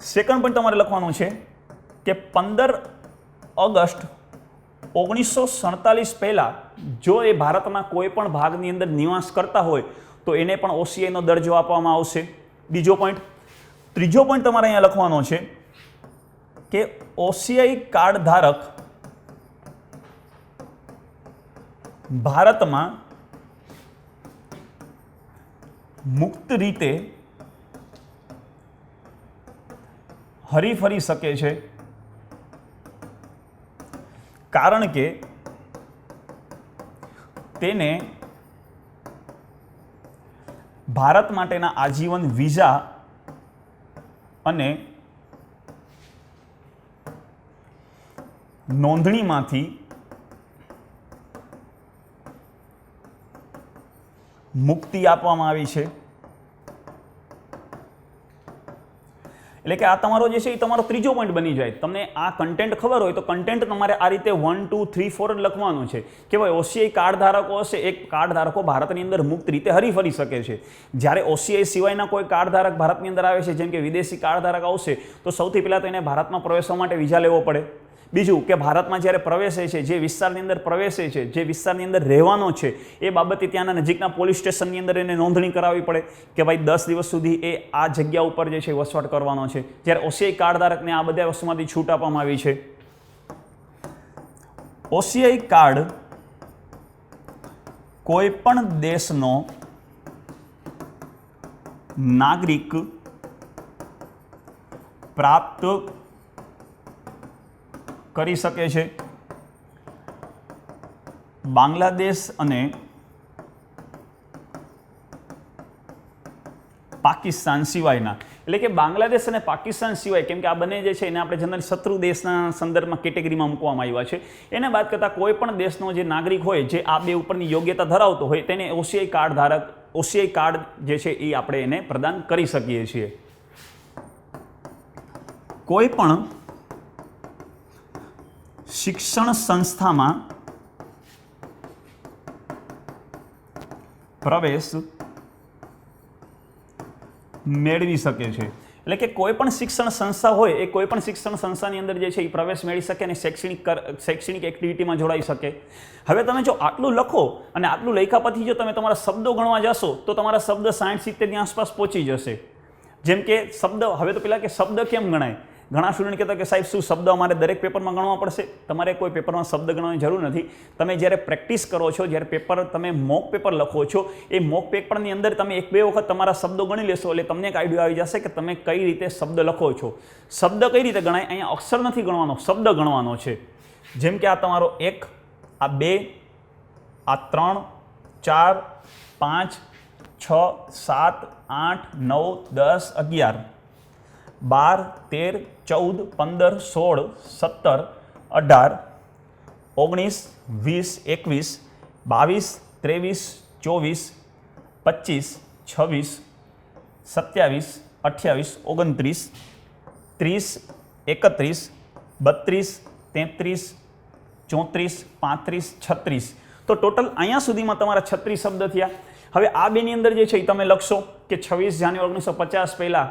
સેકન્ડ પોઈન્ટ તમારે લખવાનું છે કે 15 ઓગસ્ટ 1947 પહેલા જો એ ભારતના કોઈ પણ ભાગની અંદર નિવાસ કરતા હોય તો એને પણ OCI નો દરજ્જો આપવામાં આવશે. બીજો પોઈન્ટ. ત્રીજો પોઈન્ટ તમારે અહીંયા લખવાનો છે કે OCI કાર્ડ ધારક ભારતમાં મુક્ત રીતે હરીફરી શકે છે, કારણ કે તેને ભારત માટેના આજીવન વિઝા અને નોંધણીમાંથી મુક્તિ આપવામાં આવી છે. એટલે કે આ તમારો જે છે એ તમારો ત્રીજો પોઈન્ટ બની જાય. તમને આ કન્ટેન્ટ ખબર હોય તો કન્ટેન્ટ તમારે આ રીતે 1 2 3 4 જ લખવાનું છે કે ભાઈ ઓસીઆઈ કાર્ડ ધારકો હશે, એક કાર્ડ ધારકો ભારતની અંદર મુક્ત રીતે હરીફરી શકે છે. જ્યારે ઓસીઆઈ સિવાયના કોઈ કાર્ડ ધારક ભારતની અંદર આવે છે, જેમ કે વિદેશી કાર્ડ ધારક આવશે, તો સૌથી પહેલાં તો એને ભારતમાં પ્રવેશવા માટે વિઝા લેવો પડે. બીજું કે ભારતમાં જ્યારે પ્રવેશે છે, જે વિસ્તારની અંદર પ્રવેશે છે, જે વિસ્તારની અંદર રહેવાનો છે, એ બાબતે ત્યાંના નજીકના પોલીસ સ્ટેશનની અંદર એને નોંધણી કરાવવી પડે કે ભાઈ 10 દિવસ સુધી એ આ જગ્યા ઉપર જે છે વસવાટ કરવાનો છે. જ્યારે ઓસીઆઈ કાર્ડ ધારકને આ બધા વસ્તુમાંથી છૂટ આપવામાં આવી છે. ઓસીઆઈ કાર્ડ કોઈ પણ દેશનો નાગરિક પ્રાપ્ત કરી શકે છે. બાંગ્લાદેશ અને પાકિસ્તાન સિવાયના, એટલે કે બાંગ્લાદેશ અને પાકિસ્તાન સિવાય, કેમ કે આ બંને જે છે એને આપણે જનરલી શત્રુ દેશના સંદર્ભમાં કેટેગરીમાં મૂકવામાં આવ્યા છે. એને બાદ કરતાં કોઈ પણ દેશનો જે નાગરિક હોય, જે આ બે ઉપરની યોગ્યતા ધરાવતો હોય, તેને ઓસીઆઈ કાર્ડ ધારક, ઓસીઆઈ કાર્ડ જે છે એ આપણે એને પ્રદાન કરી શકીએ છીએ. કોઈ પણ શિક્ષણ સંસ્થામાં પ્રવેશ મેળવી શકે છે. એટલે કે કોઈ પણ શિક્ષણ સંસ્થા હોય, એ કોઈ પણ શિક્ષણ સંસ્થાની અંદર જે છે એ પ્રવેશ મેળવી શકે અને શૈક્ષણિક એક્ટિવિટીમાં જોડાઈ શકે. હવે તમે જો આટલું લખો અને આટલું લખ્યા પછી જો તમે તમારા શબ્દો ગણવા જશો તો તમારા શબ્દ 60-70ની આસપાસ પહોંચી જશે. જેમ કે શબ્દ, હવે તો પેલા કે શબ્દ કેમ ગણાય? ઘણા સ્ટુડન્ટ કહેતા કે સાહેબ શું શબ્દ અમારે દરેક પેપરમાં ગણવા પડશે? તમારે કોઈ પેપરમાં શબ્દ ગણવાની જરૂર નથી. તમે જ્યારે પ્રેક્ટિસ કરો છો, જ્યારે પેપર તમે મોક પેપર લખો છો, એ મોક પેપરની અંદર તમે 1-2 વખત તમારા શબ્દો ગણી લેશો એટલે તમને એક આઈડિયા આવી જશે કે તમે કઈ રીતે શબ્દ લખો છો. શબ્દ કઈ રીતે ગણાય? અહીંયા અક્ષર નથી ગણવાનો, શબ્દ ગણવાનો છે. જેમ કે આ તમારો 1, આ 2, આ 3, 4, 5, 6, 7, 8, 9, 10, 11, 12, 13, 14, 15, 16, 17, 18, 19, 20, 21, 22, 23, 24, 25, 26, 27, 28, 29, 30, 31, 32, 33, 34, 35, 36. તો ટોટલ અહીંયા સુધીમાં તમારા 36 શબ્દ થયા. હવે આ બેની અંદર જે છે એ તમે લખશો કે 26 જાન્યુઆરી 1950 પહેલાં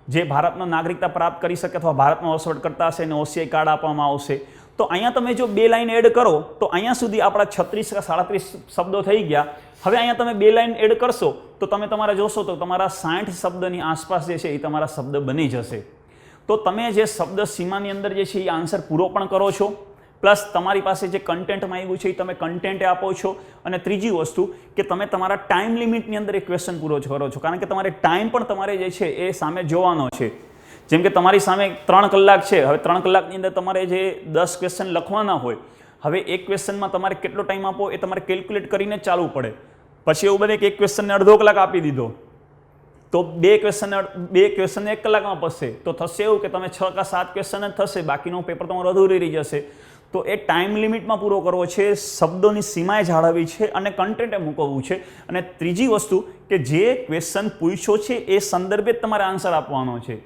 જે ભારતનો નાગરિકતા પ્રાપ્ત કરી શકે અથવા ભારતમાં વસવાટ કરતા હશે એને ઓસીઆઈ કાર્ડ આપવામાં આવશે. તો અહીંયા તમે જો 2 લાઈન એડ કરો તો અહીંયા સુધી આપણા 36 કે 37 શબ્દો થઈ ગયા. હવે અહીંયા તમે 2 લાઈન એડ કરશો તો તમે તમારા જોશો તો તમારા 60 શબ્દની આસપાસ જે છે એ તમારા શબ્દ બની જશે. તો તમે જે શબ્દ સીમાની અંદર જે છે એ આન્સર પૂરો પણ કરો છો, પ્લસ તમારી પાસે જે કન્ટેન્ટમાં આવ્યું છે એ તમે કન્ટેન્ટ આપો છો. અને ત્રીજી વસ્તુ કે તમે તમારા ટાઈમ લિમિટની અંદર એક ક્વેશ્ચન પૂરો કરો છો, કારણ કે તમારે ટાઈમ પણ તમારે જે છે એ સામે જોવાનો છે. જેમ કે તમારી સામે 3 કલાક છે, હવે 3 કલાકની અંદર તમારે જે 10 ક્વેશ્ચન લખવાના હોય, હવે એક ક્વેશ્ચનમાં તમારે કેટલો ટાઈમ આપો એ તમારે કેલ્ક્યુલેટ કરીને જ ચાલવું પડે. પછી એવું બને કે એક ક્વેશ્ચનને અડધો કલાક આપી દીધો તો બે ક્વેશ્ચન 1 કલાકમાં પસશે, તો થશે એવું કે તમે 6 કે 7 ક્વેશ્ચન જ થશે, બાકીનું પેપર તમારું અધૂરું રહી જશે. તો એ ટાઈમ લિમિટમાં પૂરો કરવો છે, શબ્દોની સીમાએ જાળવવી છે અને કન્ટેન્ટે મૂકવવું છે. અને ત્રીજી વસ્તુ કે જે ક્વેશ્ચન પૂછ્યો છે એ સંદર્ભે જ તમારે આન્સર આપવાનો છે.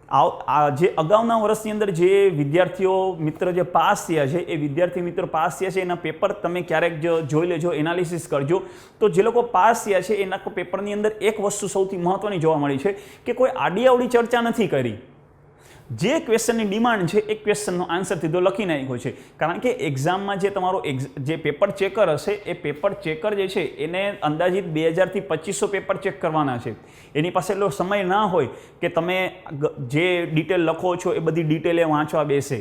આ જે અગાઉના વર્ષની અંદર જે વિદ્યાર્થીઓ મિત્ર જે પાસ થયા છે, એ વિદ્યાર્થી મિત્રો પાસ થયા છે એના પેપર તમે ક્યારેક જોઈ લેજો, એનાલિસિસ કરજો. તો જે લોકો પાસ થયા છે એના પેપરની અંદર એક વસ્તુ સૌથી મહત્ત્વની જોવા મળી છે કે કોઈ આડીઅવળી ચર્ચા નથી કરી. જે ક્વેશ્ચનની ડિમાન્ડ છે એ ક્વેશ્ચનનો આન્સર સીધો લખી નાખ્યો છે. કારણ કે એક્ઝામમાં જે તમારો જે પેપર ચેકર હશે એ પેપર ચેકર જે છે એને અંદાજિત 2000 થી 2500 પેપર ચેક કરવાના છે. એની પાસે એટલો સમય ના હોય કે તમે જે ડિટેલ લખો છો એ બધી ડિટેલે વાંચવા બેસે.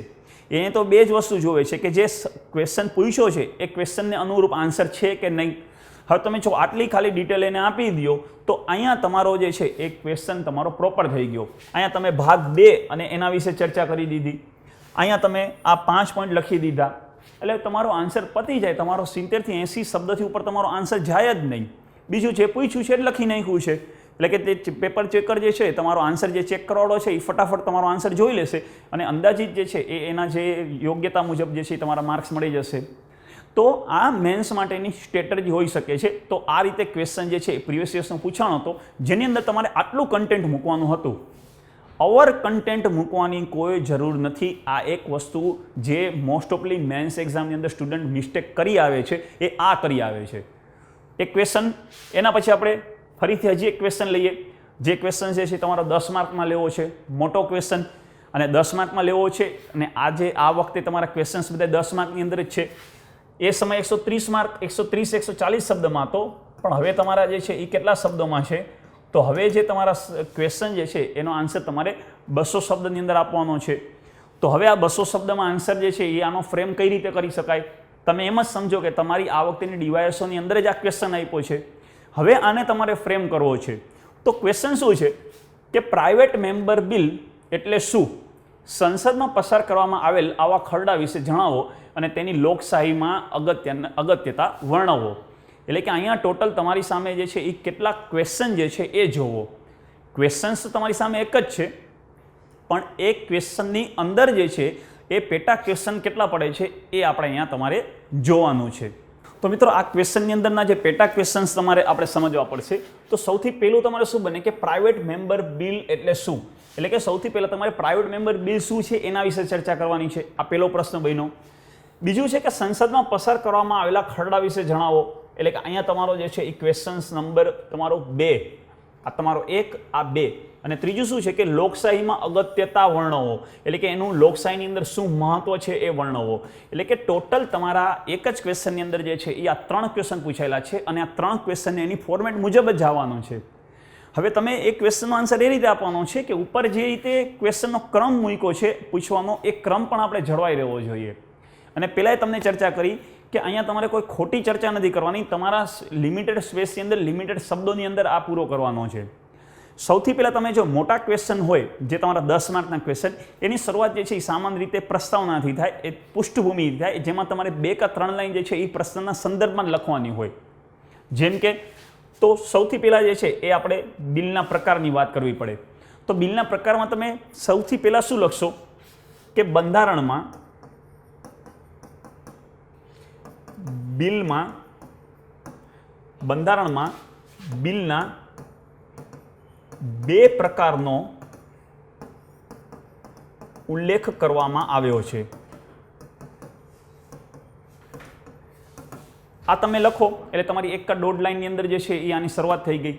એને તો 2 જ વસ્તુ જોવે છે કે જે ક્વેશ્ચન પૂછ્યો છે એ ક્વેશ્ચનને અનુરૂપ આન્સર છે કે નહીં. હવે તમે જો આટલી ખાલી ડિટેલ એને આપી દો તો અહીંયા તમારો જે છે એ ક્વેશ્ચન તમારો પ્રોપર થઈ ગયો. અહીંયા તમે ભાગ 2 અને એના વિશે ચર્ચા કરી દીધી, અહીંયા તમે આ 5 પોઈન્ટ લખી દીધા, એટલે તમારો આન્સર પતી જાય. તમારો 70 થી 80 શબ્દથી ઉપર તમારો આન્સર જાય જ નહીં. બીજું જે પૂછ્યું છે એ લખી નાખ્યું છે, એટલે કે તે પેપર ચેકર જે છે તમારો આન્સર જે ચેક કરવાળો છે એ ફટાફટ તમારો આન્સર જોઈ લેશે અને અંદાજિત જે છે એના જે યોગ્યતા મુજબ જે છે તમારા માર્ક્સ મળી જશે. તો આ મેન્સ માટેની સ્ટ્રેટેજી હોઈ શકે છે. તો આ રીતે ક્વેશ્ચન જે છે પ્રીવિયસ યર્સનો પૂછાણો હતો, જેની અંદર તમારે આટલું કન્ટેન્ટ મૂકવાનું હતું. ઓવર કન્ટેન્ટ મૂકવાની કોઈ જરૂર નથી. આ એક વસ્તુ જે મોસ્ટ ઓફલી મેન્સ એક્ઝામની અંદર સ્ટુડન્ટ મિસ્ટેક કરી આવે છે એ આ કરી આવે છે. એક ક્વેશ્ચન, એના પછી આપણે ફરીથી હજી એક ક્વેશ્ચન લઈએ. જે ક્વેશ્ચન છે તમારો 10 માર્કમાં લેવો છે, મોટો ક્વેશ્ચન, અને 10 માર્કમાં લેવો છે. અને આ વખતે તમારા ક્વેશ્ચન્સ બધા 10 માર્કની અંદર જ છે. એ સમય 130 માર્ક, 130-140 શબ્દમાં હતો, પણ હવે તમારા જે છે એ કેટલા શબ્દોમાં છે? તો હવે જે તમારા ક્વેશ્ચન જે છે એનો આન્સર તમારે 200 શબ્દની અંદર આપવાનો છે. તો હવે આ 200 શબ્દમાં આન્સર જે છે એ આનો ફ્રેમ કઈ રીતે કરી શકાય? તમે એમ જ સમજો કે તમારી આ વખતેની ડીવાયએસઓની અંદર જ આ ક્વેશ્ચન આપ્યો છે. હવે આને તમારે ફ્રેમ કરવો છે. તો ક્વેશ્ચન શું છે કે પ્રાઇવેટ મેમ્બર બિલ એટલે શું? સંસદમાં પસાર કરવામાં આવેલ આવા ખરડા વિશે જણાવો અને તેની લોકશાહીમાં અગત્યતા વર્ણવો. એટલે કે અહીંયા ટોટલ તમારી સામે જે છે એ કેટલા ક્વેશ્ચન જે છે એ જોવો. ક્વેશ્ચન્સ તમારી સામે એક જ છે, પણ એક ક્વેશ્ચનની અંદર જે છે એ પેટા ક્વેશ્ચન કેટલા પડે છે એ આપણે અહીંયા તમારે જોવાનું છે. તો મિત્રો આ ક્વેશ્ચનની અંદરના જે પેટા ક્વેશ્ચન્સ તમારે આપણે સમજવા પડશે. તો સૌથી પહેલું તમારે શું બને કે પ્રાઇવેટ મેમ્બર બિલ એટલે શું? એટલે કે સૌથી પહેલાં તમારે પ્રાઇવેટ મેમ્બર બિલ શું છે એના વિશે ચર્ચા કરવાની છે. આ પહેલો પ્રશ્ન બન્યો. બીજું છે કે સંસદમાં પસાર કરવામાં આવેલા ખરડા વિશે જણાવો. એટલે કે અહીંયા તમારો જે છે એ ક્વેશ્ચન્સ નંબર તમારો 2, આ તમારો 1, આ 2. અને ત્રીજું શું છે કે લોકશાહીમાં અગત્યતા વર્ણવો. એટલે કે એનું લોકશાહીની અંદર શું મહત્વ છે એ વર્ણવો. એટલે કે ટોટલ તમારા એક જ ક્વેશ્ચનની અંદર જે છે એ આ 3 ક્વેશ્ચન પૂછાયેલા છે અને આ 3 ક્વેશ્ચનને એની ફોર્મેટ મુજબ જ જવાનું છે. હવે તમે એક ક્વેશ્ચનનો આન્સર એ રીતે આપવાનો છે કે ઉપર જે રીતે ક્વેશ્ચનનો ક્રમ મૂક્યો છે પૂછવાનો, એ ક્રમ પણ આપણે જળવાઈ રહેવો જોઈએ. અને પહેલાં તમને ચર્ચા કરી કે અહીંયા તમારે કોઈ ખોટી ચર્ચા નથી કરવાની. તમારા લિમિટેડ સ્પેસની અંદર, લિમિટેડ શબ્દોની અંદર આ પૂરો કરવાનો છે. સૌથી પહેલાં તમે જો મોટા ક્વેશ્ચન હોય, જે તમારા 10 માર્કના ક્વેશ્ચન, એની શરૂઆત જે છે એ સામાન્ય રીતે પ્રસ્તાવનાથી થાય, એ પૃષ્ઠભૂમિ થાય, જેમાં તમારે 2 કે 3 લાઈન જે છે એ પ્રશ્નના સંદર્ભમાં લખવાની હોય. જેમ કે તો સૌથી પહેલાં જે છે એ આપણે બિલના પ્રકારની વાત કરવી પડે. તો બિલના પ્રકારમાં તમે સૌથી પહેલાં શું લખશો કે બંધારણમાં બિલના 2 પ્રકારનો ઉલ્લેખ કરવામાં આવ્યો છે. આ તમે લખો એટલે તમારી 1 કે 1.5 લાઈનની અંદર જે છે એ આની શરૂઆત થઈ ગઈ.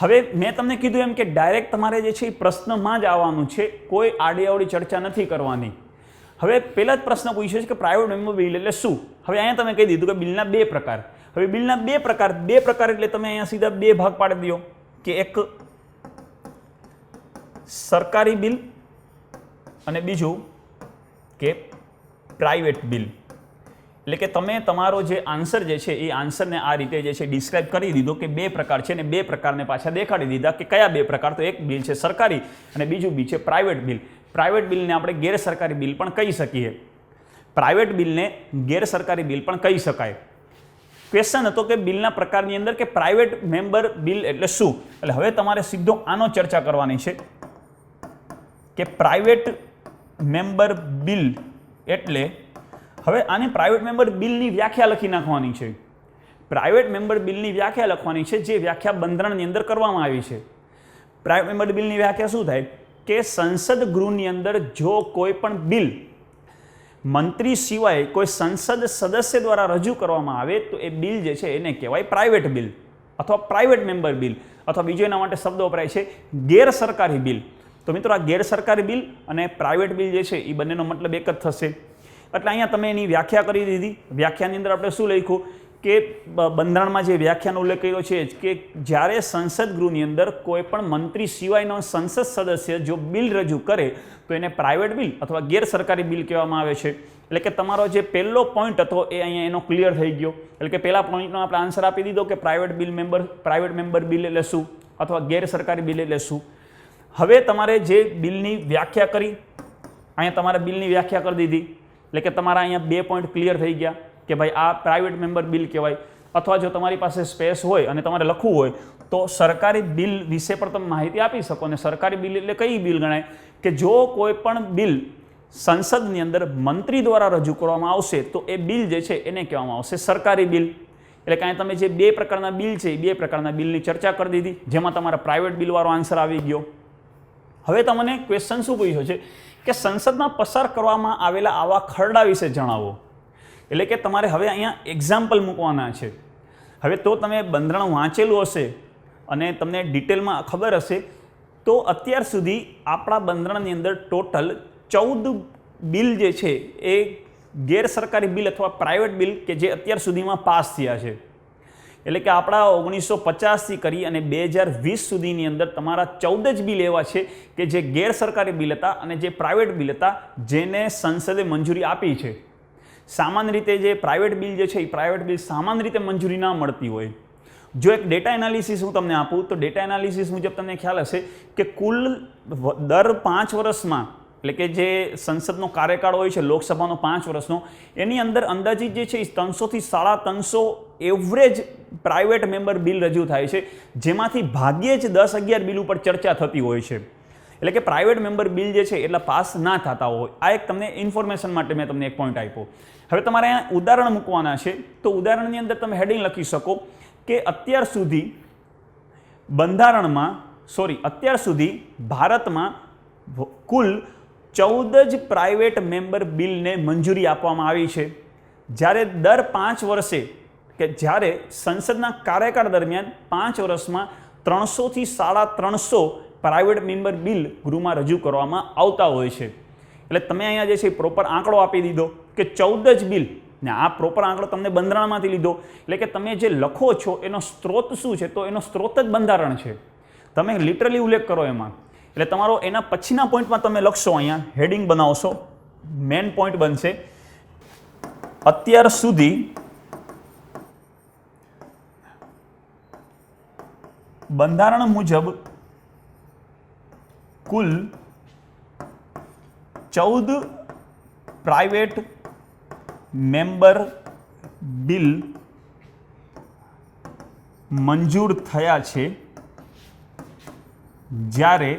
હવે મેં તમને કીધું એમ કે ડાયરેક્ટ તમારે જે છે એ પ્રશ્નમાં જ આવવાનું છે, કોઈ આડીઅવળી ચર્ચા નથી કરવાની. હવે પહેલા જ પ્રશ્ન પૂછ્યો છે કે પ્રાઇવેટ મેમ્બર બિલ એટલે શું? હવે અહીંયા તમે કહી દીધું કે બિલના 2 પ્રકાર. હવે બિલના 2 પ્રકાર એટલે તમે અહીંયા સીધા 2 ભાગ પાડી દો કે એક સરકારી બિલ અને બીજું કે પ્રાઇવેટ બિલ. એટલે કે તમે તમારો જે આન્સર જે છે એ આન્સરને આ રીતે જે છે ડિસ્ક્રાઇબ કરી દીધો કે 2 પ્રકાર છે અને 2 પ્રકારને પાછા દેખાડી દીધા કે કયા 2 પ્રકાર. તો એક બિલ છે સરકારી અને બીજું બિલ છે પ્રાઇવેટ બિલ. પ્રાઇવેટ બિલને આપણે ગેરસરકારી બિલ પણ કહી શકીએ. પ્રાઇવેટ બિલને ગેરસરકારી બિલ પણ કહી શકાય. ક્વેશ્ચન હતો કે બિલના પ્રકારની અંદર કે પ્રાઇવેટ મેમ્બર બિલ એટલે શું? એટલે હવે તમારે સીધો આનો ચર્ચા કરવાની છે કે પ્રાઇવેટ મેમ્બર બિલ એટલે, હવે આને પ્રાઇવેટ મેમ્બર બિલની વ્યાખ્યા લખી નાખવાની છે. પ્રાઇવેટ મેમ્બર બિલની વ્યાખ્યા લખવાની છે, જે વ્યાખ્યા બંધારણની અંદર કરવામાં આવી છે. પ્રાઇવેટ મેમ્બર બિલની વ્યાખ્યા શું થાય કે સંસદ ગૃહની અંદર જો કોઈ પણ બિલ મંત્રી સિવાય કોઈ સંસદ સદસ્ય દ્વારા રજૂ કરવામાં આવે તો એ બિલ જે છે એને કહેવાય પ્રાઇવેટ બિલ અથવા પ્રાઇવેટ મેમ્બર બિલ, અથવા બીજો એના માટે શબ્દ વપરાય છે ગેરસરકારી બિલ. તો મિત્રો આ ગેરસરકારી બિલ અને પ્રાઇવેટ બિલ જે છે એ બંનેનો મતલબ એક જ થશે. એટલે અહીંયા તમે એની વ્યાખ્યા કરી દીધી. વ્યાખ્યાની અંદર આપણે શું લખ્યું કે બંધારણમાં જે વ્યાખ્યાનો ઉલ્લેખ કર્યો છે કે જ્યારે સંસદ ગૃહની અંદર કોઈ પણ મંત્રી સિવાયનો સંસદ સદસ્ય જો બિલ રજૂ કરે તો એને પ્રાઇવેટ બિલ અથવા ગેરસરકારી બિલ કહેવામાં આવે છે. એટલે કે તમારો જે પહેલો પોઈન્ટ હતો એ અહીંયા એનો ક્લિયર થઈ ગયો. એટલે કે પહેલા પોઈન્ટનો આપણે આન્સર આપી દીધો કે પ્રાઇવેટ મેમ્બર બિલ એટલે શું અથવા ગેરસરકારી બિલ એટલે શું. હવે તમારે જે બિલની વ્યાખ્યા કરી, અહીંયા તમારે બિલની વ્યાખ્યા કરી દીધી. એટલે કે તમારા અહીંયા 2 પોઈન્ટ ક્લિયર થઈ ગયા કે ભાઈ આ પ્રાઇવેટ મેમ્બર બિલ કહેવાય. અથવા જો તમારી પાસે સ્પેસ હોય અને તમારે લખવું હોય તો સરકારી બિલ વિશે પણ તમે માહિતી આપી શકો. અને સરકારી બિલ એટલે કઈ બિલ ગણાય કે જો કોઈ પણ બિલ સંસદની અંદર મંત્રી દ્વારા રજૂ કરવામાં આવશે તો એ બિલ જે છે એને કહેવામાં આવશે સરકારી બિલ. એટલે કે તમે જે 2 પ્રકારના બિલ છે એ 2 પ્રકારના બિલની ચર્ચા કરી દીધી, જેમાં તમારા પ્રાઇવેટ બિલવાળો આન્સર આવી ગયો. હવે તમને ક્વેશ્ચન શું પૂછ્યો છે કે સંસદમાં પસાર કરવામાં આવેલા આવા ખરડા વિશે જણાવો. એટલે કે તમારે હવે અહીંયા એક્ઝામ્પલ મૂકવાના છે. હવે તો તમે બંધારણ વાંચેલું હશે અને તમને ડિટેલમાં ખબર હશે તો અત્યાર સુધી આપણા બંધારણની અંદર ટોટલ 14 બિલ જે છે એ ગેરસરકારી બિલ અથવા પ્રાઇવેટ બિલ કે જે અત્યાર સુધીમાં પાસ થયા છે. એટલે કે આપણા 1950થી કરી અને 2020 સુધીની અંદર તમારા 14 જ બિલ એવા છે કે જે ગેરસરકારી બિલ હતા અને જે પ્રાઇવેટ બિલ હતા જેને સંસદે મંજૂરી આપી છે. સામાન્ય રીતે જે પ્રાઇવેટ બિલ જે છે એ પ્રાઇવેટ બિલ સામાન્ય રીતે મંજૂરી ના મળતી હોય. જો એક ડેટા એનાલિસિસ હું તમને આપું તો ડેટા એનાલિસિસ મુજબ તમને ખ્યાલ હશે કે કુલ દર 5 વર્ષમાં, એટલે કે જે સંસદનો કાર્યકાળ હોય છે લોકસભાનો 5 વર્ષનો, એની અંદર અંદાજિત જે છે એ 300 થી 350 એવરેજ પ્રાઇવેટ મેમ્બર બિલ રજૂ થાય છે, જેમાંથી ભાગ્યે જ 10-11 બિલ ઉપર ચર્ચા થતી હોય છે. એટલે કે પ્રાઇવેટ મેમ્બર બિલ જે છે એટલા પાસ ના થતા હોય. આ એક તમને ઇન્ફોર્મેશન માટે મેં તમને એક પોઈન્ટ આપ્યો. હવે તમારે અહીંયા ઉદાહરણ મૂકવાના છે તો ઉદાહરણની અંદર તમે હેડિંગ લખી શકો કે અત્યાર સુધી ભારતમાં કુલ 14 જ પ્રાઇવેટ મેમ્બર બિલને મંજૂરી આપવામાં આવી છે. જ્યારે દર 5 વર્ષે કે જ્યારે સંસદના કાર્યકાળ દરમિયાન 5 વર્ષમાં 300 થી 350 પ્રાઇવેટ મેમ્બર બિલ ગૃહમાં રજૂ કરવામાં આવતા હોય છે. એટલે તમે અહીંયા જે છે પ્રોપર આંકડો આપી દીધો કે 14 જ બિલ, ને આ પ્રોપર આંકડો તમને બંધારણમાંથી લીધો. એટલે કે તમે જે લખો છો એનો સ્ત્રોત શું છે તો એનો સ્ત્રોત જ બંધારણ છે. તમે લિટરલી ઉલ્લેખ કરો એમાં. એટલે તમારો એના પછીના પોઈન્ટમાં તમે લખશો, અહીંયા હેડિંગ બનાવશો, મેઇન પોઈન્ટ બનશે અત્યાર સુધી બંધારણ મુજબ કુલ 14 પ્રાઇવેટ મેમ્બર બિલ મંજૂર થયા છે, જ્યારે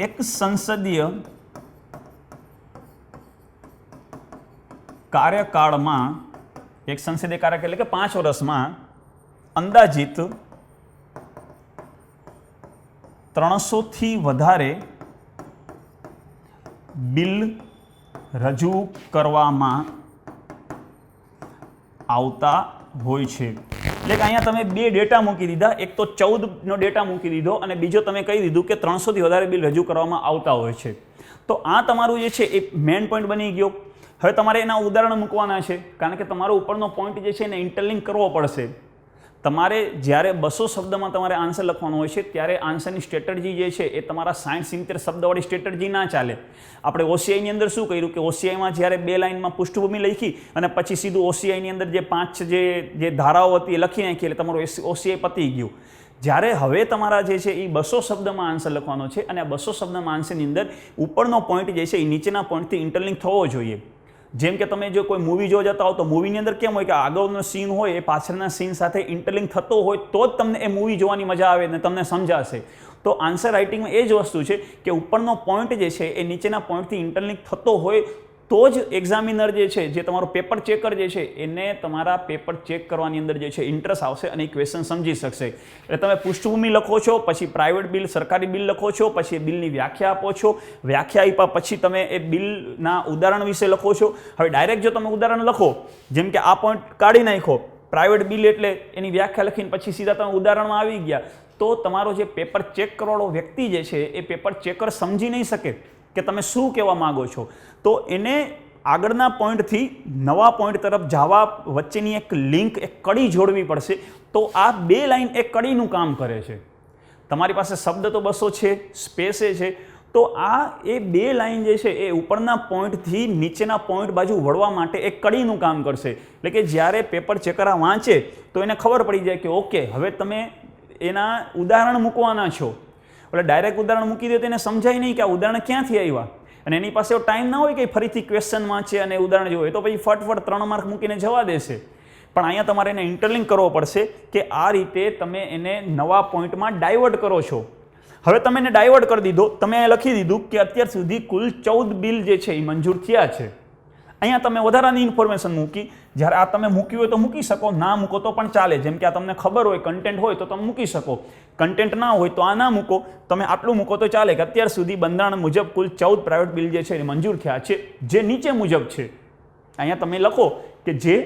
એક સંસદીય કાર્યકાળમાં, એક સંસદીય કાર્યકાળ એટલે કે 5 વર્ષમાં અંદાજિત 300 થી વધારે બિલ રજૂ કરવામાં આવતા હોય છે. એટલે કે અહીંયા તમે 2 ડેટા મૂકી દીધા, એક તો 14નો ડેટા મૂકી દીધો અને બીજો તમે કહી દીધું કે 300 થી વધારે બિલ રજૂ કરવામાં આવતા હોય છે. તો આ તમારું જે છે એ મેઇન પોઈન્ટ બની ગયો. હવે તમારે એના ઉદાહરણ મૂકવાના છે, કારણ કે તમારો ઉપરનો પોઈન્ટ જે છે એને ઇન્ટરલિંક કરવો પડશે. તમારે જ્યારે 200 શબ્દમાં તમારે આન્સર લખવાનો હોય છે ત્યારે આન્સરની સ્ટ્રેટર્જી જે છે એ તમારા 60-70 શબ્દવાળી સ્ટ્રેટર્જી ના ચાલે. આપણે ઓસીઆઈની અંદર શું કર્યું કે ઓસીઆઈમાં જ્યારે 2 લાઇનમાં પૃષ્ઠભૂમિ લખી અને પછી સીધું ઓસીઆઈની અંદર જે 5 જે ધારાઓ હતી એ લખી નાખી, એટલે તમારું ઓસીઆઈ પતી ગયું. જ્યારે હવે તમારા જે છે એ 200 શબ્દમાં આન્સર લખવાનો છે અને આ 200 શબ્દમાં આન્સરની અંદર ઉપરનો પોઈન્ટ જે છે એ નીચેના પોઈન્ટથી ઇન્ટરલિંક થવો જોઈએ. જેમ કે તમે જો કોઈ મૂવી જોવા જતા હો તો મૂવીની અંદર કેમ હોય કે આગળનો સીન હોય એ પાછળના સીન સાથે ઇન્ટરલિંક થતો હોય તો જ તમને એ મૂવી જોવાની મજા આવે ને તમને સમજાશે. તો આન્સર રાઇટિંગમાં એ જ વસ્તુ છે કે ઉપરનો પોઈન્ટ જે છે એ નીચેના પોઈન્ટથી ઇન્ટરલિંક થતો હોય તો જ એક્ઝામિનર જે છે, જે તમારો પેપર ચેકર જે છે એને તમારા પેપર ચેક કરવાની અંદર જે છે ઇન્ટરેસ્ટ આવશે અને એ ક્વેશ્ચન સમજી શકશે. એટલે તમે પૃષ્ઠભૂમિ લખો છો, પછી પ્રાઇવેટ બિલ, સરકારી બિલ લખો છો, પછી એ બિલની વ્યાખ્યા આપો છો, વ્યાખ્યા આપ્યા પછી તમે એ બિલના ઉદાહરણ વિશે લખો છો. હવે ડાયરેક્ટ જો તમે ઉદાહરણ લખો, જેમ કે આ પોઈન્ટ કાઢી નાખો, પ્રાઇવેટ બિલ એટલે એની વ્યાખ્યા લખીને પછી સીધા તમે ઉદાહરણમાં આવી ગયા, તો તમારો જે પેપર ચેક કરવાળો વ્યક્તિ જે છે એ પેપર ચેકર સમજી નહીં શકે કે તમે શું કહેવા માગો છો. તો એને આગળના પોઈન્ટથી નવા પોઈન્ટ તરફ જવા વચ્ચેની એક લિંક, એક કડી જોડવી પડશે. તો આ બે લાઈન એક કડીનું કામ કરે છે. તમારી પાસે શબ્દ તો 200 છે, સ્પેસ છે, તો આ એ બે લાઈન જે છે એ ઉપરના પોઈન્ટથી નીચેના પોઈન્ટ બાજુ વળવા માટે એક કડીનું કામ કરશે. એટલે કે જ્યારે પેપર ચેકર આ વાંચે તો એને ખબર પડી જાય કે ઓકે, હવે તમે એના ઉદાહરણ મૂકવાના છો. એટલે ડાયરેક્ટ ઉદાહરણ મૂકી દે તો એને સમજાય નહીં કે આ ઉદાહરણ ક્યાંથી આવ્યા, અને એની પાસે એવો ટાઈમ ના હોય કે ફરીથી ક્વેશ્ચન વાંચે અને ઉદાહરણ જોવે, તો પછી ફટફટ 3 માર્ક મૂકીને જવા દેશે. પણ અહીંયા તમારે એને ઇન્ટરલિંક કરવો પડશે કે આ રીતે તમે એને નવા પોઈન્ટમાં ડાયવર્ટ કરો છો. હવે તમે એને ડાયવર્ટ કરી દીધો, તમે લખી દીધું કે અત્યાર સુધી કુલ 14 બિલ જે છે એ મંજૂર થયા છે. અહીંયા તમે વધારાની ઇન્ફોર્મેશન મૂકી. જ્યારે આ તમે મૂક્યું હોય તો મૂકી શકો, ના મૂકો તો પણ ચાલે. જેમ કે આ તમને ખબર હોય, કન્ટેન્ટ હોય તો તમે મૂકી શકો, કન્ટેન્ટ ના હોય તો આ ના મૂકો, તમે આટલું મૂકો તો ચાલે કે અત્યાર સુધી બંધારણ મુજબ કુલ 14 પ્રાઇવેટ બિલ જે છે એ મંજૂર થયા છે, જે નીચે મુજબ છે. અહીંયા તમે લખો કે જે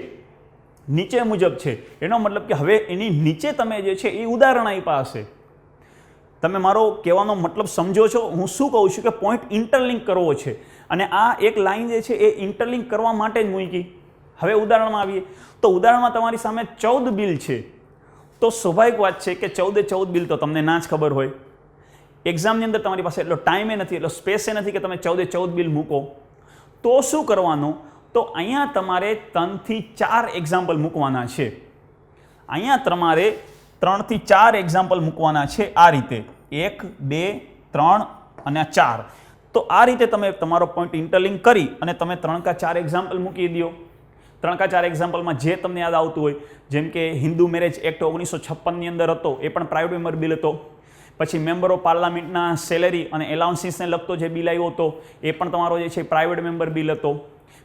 નીચે મુજબ છે, એનો મતલબ કે હવે એની નીચે તમે જે છે એ ઉદાહરણ આપ્યા હશે. તમે મારો કહેવાનો મતલબ સમજો છો? હું શું કહું છું કે પોઈન્ટ ઇન્ટરલિંક કરવો છે, અને આ એક લાઈન જે છે એ ઇન્ટરલિંક કરવા માટે જ મૂકી. હવે ઉદાહરણમાં આવીએ તો ઉદાહરણમાં તમારી સામે 14 બિલ છે. તો સ્વાભાવિક વાત છે કે 14 બિલ તો તમને ના જ ખબર હોય. એક્ઝામની અંદર તમારી પાસે એટલો ટાઈમે નથી, એટલો સ્પેસે નથી કે તમે 14 બિલ મૂકો. તો શું કરવાનું? તો અહીંયા તમારે 3 થી 4 એક્ઝામ્પલ મૂકવાના છે. અહીંયા તમારે 3 થી 4 એક્ઝામ્પલ મૂકવાના છે. આ રીતે 1, 2, 3 અને 4. તો આ રીતે તમે તમારો પોઈન્ટ ઇન્ટરલિંક કરી અને તમે 3 કે 4 એક્ઝામ્પલ મૂકી દો. 3 કે 4 એક્ઝામ્પલમાં જે તમને યાદ આવતું હોય, જેમ કે હિન્દુ મેરેજ એક્ટ 1956ની અંદર હતો, એ પણ પ્રાઇવેટ મેમ્બર બિલ હતો. પછી મેમ્બર ઓફ પાર્લામેન્ટના સેલેરી અને એલાઉન્સીસને લગતો જે બિલ આવ્યો હતો, એ પણ તમારો જે છે પ્રાઇવેટ મેમ્બર બિલ હતો.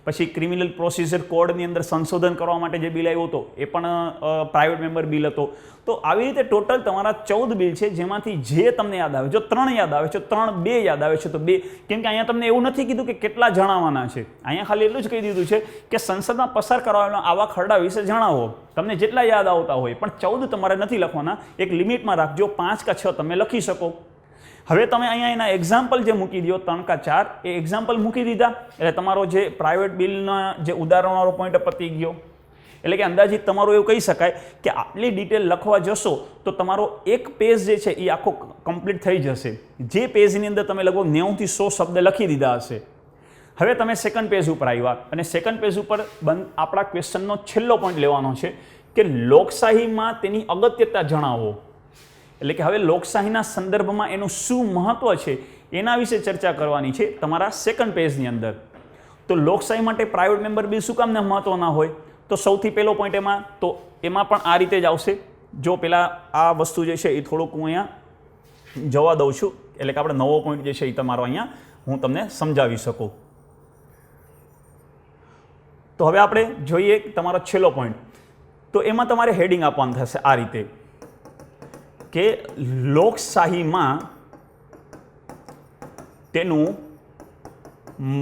પછી ક્રિમિનલ પ્રોસિજર કોડની અંદર સંશોધન કરવા માટે જે બિલ આવ્યો હતો, એ પણ પ્રાઇવેટ મેમ્બર બિલ હતો. તો આવી રીતે ટોટલ તમારા 14 બિલ છે, જેમાંથી જે તમને યાદ આવે, જો 3 યાદ આવે છે 3, 2 યાદ આવે છે તો 2. કેમ કે અહીંયા તમને એવું નથી કીધું કે કેટલા જણાવવાના છે. અહીંયા ખાલી એટલું જ કહી દીધું છે કે સંસદમાં પસાર કરવાના આવા ખરડા વિશે જણાવો, તમને જેટલા યાદ આવતા હોય. પણ 14 તમારે નથી લખવાના, એક લિમિટમાં રાખજો. 5 કે 6 તમે લખી શકો. હવે તમે અહીંયા એના એક્ઝામ્પલ જે મૂકી દો 3 કે 4, એ એક્ઝામ્પલ મૂકી દીધા એટલે તમારો જે પ્રાઇવેટ બિલના જે ઉદાહરણવાળો પોઈન્ટ પતી ગયો. એટલે કે અંદાજિત તમારું એવું કહી શકાય કે આટલી ડિટેલ લખવા જશો તો તમારો એક પેજ જે છે એ આખો કમ્પ્લીટ થઈ જશે. જે પેજની અંદર તમે લગભગ 90 થી 100 શબ્દ લખી દીધા હશે. હવે તમે સેકન્ડ પેજ ઉપર આવ્યા અને સેકન્ડ પેજ ઉપર આપણા ક્વેશ્ચનનો છેલ્લો પોઈન્ટ લેવાનો છે કે લોકશાહીમાં તેની અગત્યતા જણાવો. એટલે કે હવે લોકશાહીના સંદર્ભમાં એનું શું મહત્વ છે એના વિશે ચર્ચા કરવાની છે તમારા સેકન્ડ પેજની અંદર. તો લોકશાહી માટે પ્રાઇવેટ મેમ્બર બિલ શું કામને મહત્વના હોય? તો સૌથી પહેલો પોઈન્ટ એમાં પણ આ રીતે જ આવશે. જો પેલા આ વસ્તુ જે છે એ થોડુંક હું અહીંયા જવા દઉં છું, એટલે કે આપણે નવો પોઈન્ટ જે છે એ તમારો અહીંયા હું તમને સમજાવી શકું. તો હવે આપણે જોઈએ તમારો છેલ્લો પોઈન્ટ. તો એમાં તમારે હેડિંગ આપવાનું થશે આ રીતે કે લોકશાહીમાં તેનું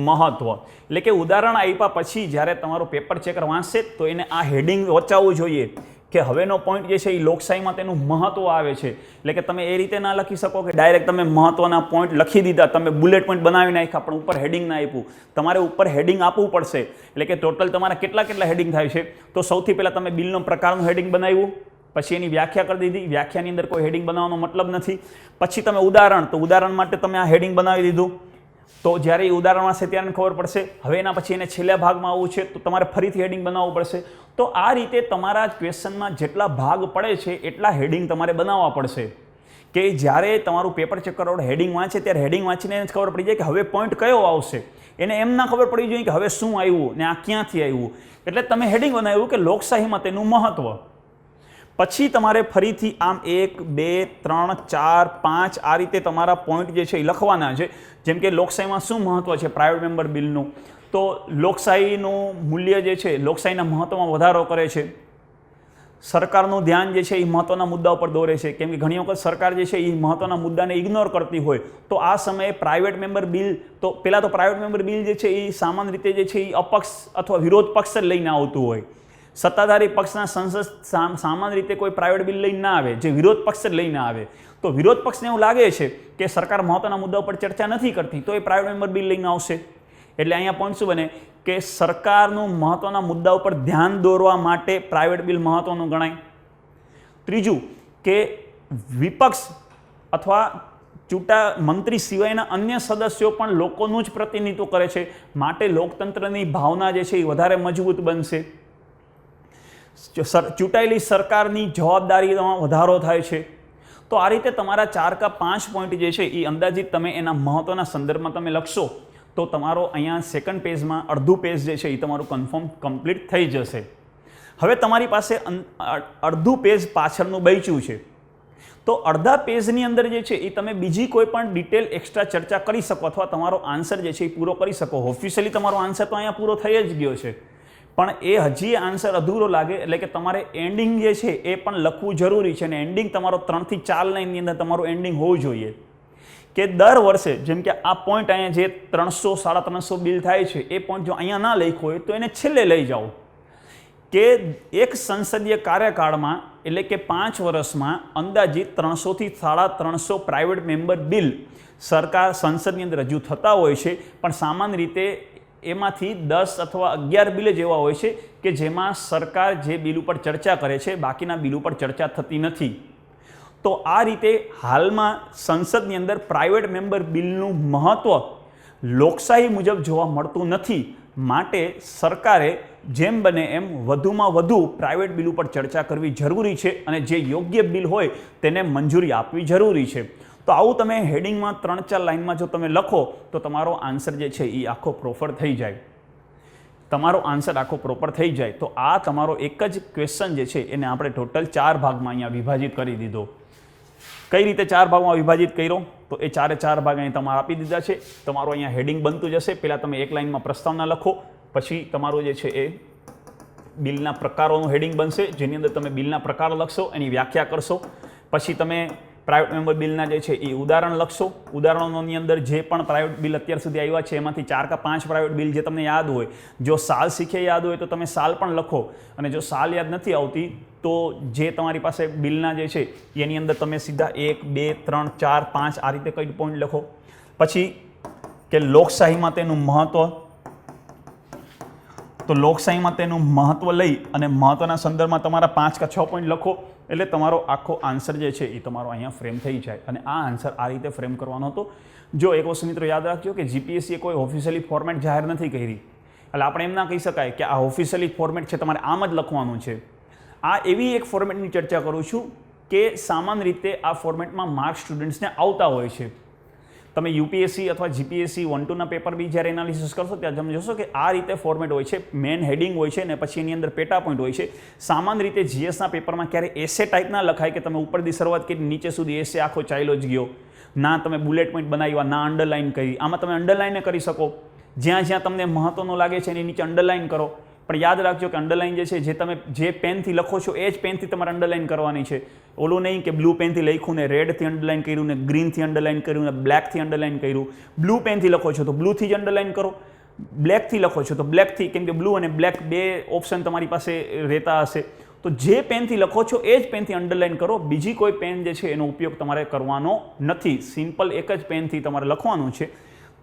મહત્વ. એટલે કે ઉદાહરણ આપ્યા પછી જ્યારે તમારો પેપર ચેકર વાંચશે તો એને આ હેડિંગ વચાવવું જોઈએ કે હવેનો પોઈન્ટ જે છે એ લોકશાહીમાં તેનું મહત્વ આવે છે. એટલે કે તમે એ રીતે ના લખી શકો કે ડાયરેક્ટ તમે મહત્વના પોઈન્ટ લખી દીધા, તમે બુલેટ પોઈન્ટ બનાવી નાખ્યા પણ ઉપર હેડિંગ ના આપ્યું. તમારે ઉપર હેડિંગ આપવું પડશે. એટલે કે ટોટલ તમારા કેટલા હેડિંગ થાય છે? તો સૌથી પહેલાં તમે બિલનો પ્રકારનું હેડિંગ બનાવ્યું, પછી એની વ્યાખ્યા કરી દીધી. વ્યાખ્યાની અંદર કોઈ હેડિંગ બનાવવાનો મતલબ નથી. પછી તમે ઉદાહરણ, તો ઉદાહરણ માટે તમે આ હેડિંગ બનાવી દીધું. તો જ્યારે એ ઉદાહરણ હશે ત્યારે ખબર પડશે. હવે એના પછી એને છેલ્લા ભાગમાં આવવું છે તો તમારે ફરીથી હેડિંગ બનાવવું પડશે. તો આ રીતે તમારા ક્વેશ્ચનમાં જેટલા ભાગ પડે છે એટલા હેડિંગ તમારે બનાવવા પડશે કે જ્યારે તમારું પેપર ચેક કરો હેડિંગ વાંચે ત્યારે હેડિંગ વાંચીને જ ખબર પડી જાય કે હવે પોઈન્ટ કયો આવશે. એને એમ ના ખબર પડી જોઈએ કે હવે શું આવ્યું ને આ ક્યાંથી આવ્યું. એટલે તમે હેડિંગ બનાવ્યું કે લોકશાહીમાં તેનું મહત્વ. પછી તમારે ફરીથી આમ 1, 2, 3, 4, 5 આ રીતે તમારા પોઈન્ટ જે છે એ લખવાના છે. જેમ કે લોકશાહીમાં શું મહત્વ છે પ્રાઇવેટ મેમ્બર બિલનું? તો લોકશાહીનું મૂલ્ય જે છે લોકશાહીના મહત્વમાં વધારો કરે છે. સરકારનું ધ્યાન જે છે એ મહત્વના મુદ્દા ઉપર દોરે છે. કેમ કે ઘણી વખત સરકાર જે છે એ મહત્વના મુદ્દાને ઇગ્નોર કરતી હોય તો આ સમયે પ્રાઇવેટ મેમ્બર બિલ, તો પહેલાં તો પ્રાઇવેટ મેમ્બર બિલ જે છે એ સામાન્ય રીતે જે છે એ અપક્ષ અથવા વિરોધ પક્ષ જ લઈને આવતું હોય. સત્તાધારી પક્ષના સંસદ સામાન્ય રીતે કોઈ પ્રાઇવેટ બિલ લઈને ના આવે, જે વિરોધ પક્ષ જ લઈને આવે. તો વિરોધ પક્ષને એવું લાગે છે કે સરકાર મહત્વના મુદ્દા ઉપર ચર્ચા નથી કરતી તો એ પ્રાઇવેટ મેમ્બર બિલ લઈને આવશે. એટલે અહીંયા પોઈન્ટ શું બને કે સરકારનું મહત્વના મુદ્દા ઉપર ધ્યાન દોરવા માટે પ્રાઇવેટ બિલ મહત્વનું ગણાય. ત્રીજું કે વિપક્ષ અથવા મંત્રી સિવાયના અન્ય સદસ્યો પણ લોકોનું જ પ્રતિનિધિત્વ કરે છે, માટે લોકતંત્રની ભાવના જે છે એ વધારે મજબૂત બનશે. ચૂંટાયેલી સરકારની જવાબદારીમાં વધારો થાય છે. તો આ રીતે તમારા 4 કે 5 પોઈન્ટ જે છે એ અંદાજિત તમે એના મહત્વના સંદર્ભમાં તમે લખશો તો તમારો અહીંયા સેકન્ડ પેજમાં અડધું પેજ જે છે એ તમારું કમ્પ્લીટ થઈ જશે. હવે તમારી પાસે અડધું પેજ પાછળનું બચ્યું છે, તો અડધા પેજની અંદર જે છે એ તમે બીજી કોઈ પણ ડિટેલ એક્સ્ટ્રા ચર્ચા કરી શકો અથવા તમારો આન્સર જે છે એ પૂરો કરી શકો. ઓફિશિયલી તમારો આન્સર તો અહીંયા પૂરો થઈ જ ગયો છે, પણ એ હજી આન્સર અધૂરો લાગે એટલે કે તમારે એન્ડિંગ જે છે એ પણ લખવું જરૂરી છે. અને એન્ડિંગ તમારો 3 થી 4 લાઇનની અંદર તમારું એન્ડિંગ હોવું જોઈએ. કે દર વર્ષે જેમ કે આ પોઈન્ટ અહીંયા જે 300 350 બિલ થાય છે એ પોઈન્ટ જો અહીંયા ના લખ્યો હોય તો એને છેલ્લે લઈ જાઓ. કે એક સંસદીય કાર્યકાળમાં એટલે કે 5 વર્ષમાં અંદાજિત 300 થી 350 પ્રાઇવેટ મેમ્બર બિલ સરકાર સંસદની અંદર રજૂ થતા હોય છે, પણ સામાન્ય રીતે એમાંથી 10 અથવા 11 બિલ જ એવા હોય છે કે જેમાં સરકાર જે બિલ ઉપર ચર્ચા કરે છે બાકીના બિલ ઉપર ચર્ચા થતી નથી. તો આ રીતે હાલમાં સંસદની અંદર પ્રાઇવેટ મેમ્બર બિલનું મહત્ત્વ લોકશાહી મુજબ જોવા મળતું નથી, માટે સરકારે જેમ બને એમ વધુમાં વધુ પ્રાઇવેટ બિલ ઉપર ચર્ચા કરવી જરૂરી છે અને જે યોગ્ય બિલ હોય તેને મંજૂરી આપવી જરૂરી છે. તો આવું તમે હેડિંગમાં 3-4 લાઇનમાં જો તમે લખો તો તમારો આન્સર જે છે એ આખો પ્રોપર થઈ જાય. તમારો આન્સર આખો પ્રોપર થઈ જાય તો આ તમારો એક જ ક્વેશ્ચન જે છે એને આપણે ટોટલ 4 ભાગમાં અહીંયા વિભાજિત કરી દીધો. કઈ રીતે 4 ભાગમાં વિભાજિત કર્યો તો એ 4 ભાગ અહીં તમારે આપી દીધા છે. તમારું અહીંયા હેડિંગ બનતું જશે. પહેલાં તમે એક લાઇનમાં પ્રસ્તાવના લખો, પછી તમારું જે છે એ બિલના પ્રકારોનું હેડિંગ બનશે જેની અંદર તમે બિલના પ્રકાર લખશો, એની વ્યાખ્યા કરશો. પછી તમે પ્રાઇવેટ મેમ્બર બિલના જે છે એ ઉદાહરણ લખશો. ઉદાહરણોની અંદર જે પણ પ્રાઇવેટ બિલ અત્યાર સુધી આવ્યા છે એમાંથી 4 કે 5 પ્રાઇવેટ બિલ જે તમને યાદ હોય, જો સાલ શીખે યાદ હોય તો તમે સાલ પણ લખો, અને જો સાલ યાદ નથી આવતી તો જે તમારી પાસે બિલના જે છે એની અંદર તમે સીધા 1, 2, 3, 4, 5 આ રીતે કઈ પોઈન્ટ લખો. પછી કે લોકશાહીમાં તેનું મહત્વ, તો લોકશાહીમાં તેનું મહત્વ લઈ અને મહત્વના સંદર્ભમાં તમારા 5 કે 6 પોઈન્ટ લખો, એટલે તમારો આખો આન્સર જે છે એ તમારો અહીંયા ફ્રેમ થઈ જાય. અને આ આન્સર આ રીતે ફ્રેમ કરવાનો હતો. જો એક વસ્તુ મિત્રો યાદ રાખજો કે જીપીએસસીએ કોઈ ઓફિશિયલી ફોર્મેટ જાહેર નથી કરી, એટલે આપણે એમ ના કહી શકાય કે આ ઓફિશિયલી ફોર્મેટ છે તમારે આમ જ લખવાનું છે. આ એવી એક ફોર્મેટની ચર્ચા કરું છું કે સામાન્ય રીતે આ ફોર્મેટમાં માર્ક સ્ટુડન્ટ્સને આવતા હોય છે. તમે યુપીએસસી અથવા જીપીએસસી 1-2ના પેપર બી જ્યારે એનાલિસિસ કરશો ત્યારે તમે જોશો કે આ રીતે ફોર્મેટ હોય છે. મેન હેડિંગ હોય છે ને પછી એની અંદર પેટા પોઈન્ટ હોય છે. સામાન્ય રીતે જીએસના પેપરમાં ક્યારે એસે ટાઈપના લખાય કે તમે ઉપરથી શરૂઆત કરી નીચે સુધી એસે આખો ચાલ્યો જ ગયો, ના તમે બુલેટ પોઈન્ટ બનાવ્યા, ના અંડરલાઇન કરી. આમાં તમે અંડરલાઇન કરી શકો, જ્યાં જ્યાં તમને મહત્વનું લાગે છે એની નીચે અંડરલાઇન કરો. પણ યાદ રાખજો કે અંડરલાઇન જે છે જે તમે જે પેનથી લખો છો એ જ પેનથી તમારે અંડરલાઇન કરવાની છે. ઓલું નહીં કે બ્લુ પેનથી લખ્યું ને રેડથી અંડરલાઇન કર્યું ને ગ્રીનથી અંડરલાઇન કર્યું ને બ્લેકથી અંડરલાઇન કર્યું. બ્લુ પેનથી લખો છો તો બ્લુથી જ અંડરલાઇન કરો, બ્લેકથી લખો છો તો બ્લેકથી, કેમ કે બ્લુ અને બ્લેક બે ઓપ્શન તમારી પાસે રહેતા હશે. તો જે પેનથી લખો છો એ જ પેનથી અંડરલાઇન કરો. બીજી કોઈ પેન જે છે એનો ઉપયોગ તમારે કરવાનો નથી. સિમ્પલ એક જ પેનથી તમારે લખવાનું છે.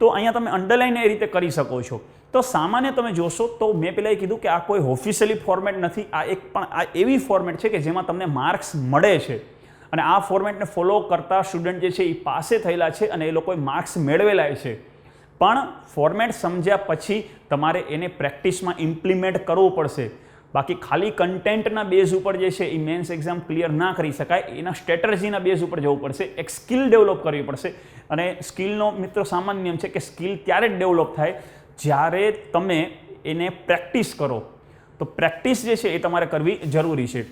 તો અહીંયા તમે અંડરલાઇન એ રીતે કરી શકો છો. તો સામાન્ય તમે જોશો તો મેં પહેલાં કીધું કે આ કોઈ ઓફિશિયલી ફોર્મેટ નથી, આ એવી ફોર્મેટ છે કે જેમાં તમને માર્ક્સ મળે છે, અને આ ફોર્મેટને ફોલો કરતા સ્ટુડન્ટ જે છે એ પાસે થયેલા છે અને એ લોકોએ માર્ક્સ મેળવેલા છે. પણ ફોર્મેટ સમજ્યા પછી તમારે એને પ્રેક્ટિસમાં ઇમ્પ્લિમેન્ટ કરવું પડશે. બાકી ખાલી કન્ટેન્ટના બેઝ ઉપર જે છે એ મેન્સ એક્ઝામ ક્લિયર ના કરી શકાય. એના સ્ટ્રેટર્જીના બેઝ ઉપર જવું પડશે, એક સ્કિલ ડેવલપ કરવી પડશે. અને સ્કિલનો મિત્રો સામાન્ય નિયમ છે કે સ્કિલ ત્યારે જ ડેવલપ થાય જ્યારે તમે એને પ્રેક્ટિસ કરો. તો પ્રેક્ટિસ જે છે એ તમારે કરવી જરૂરી છે.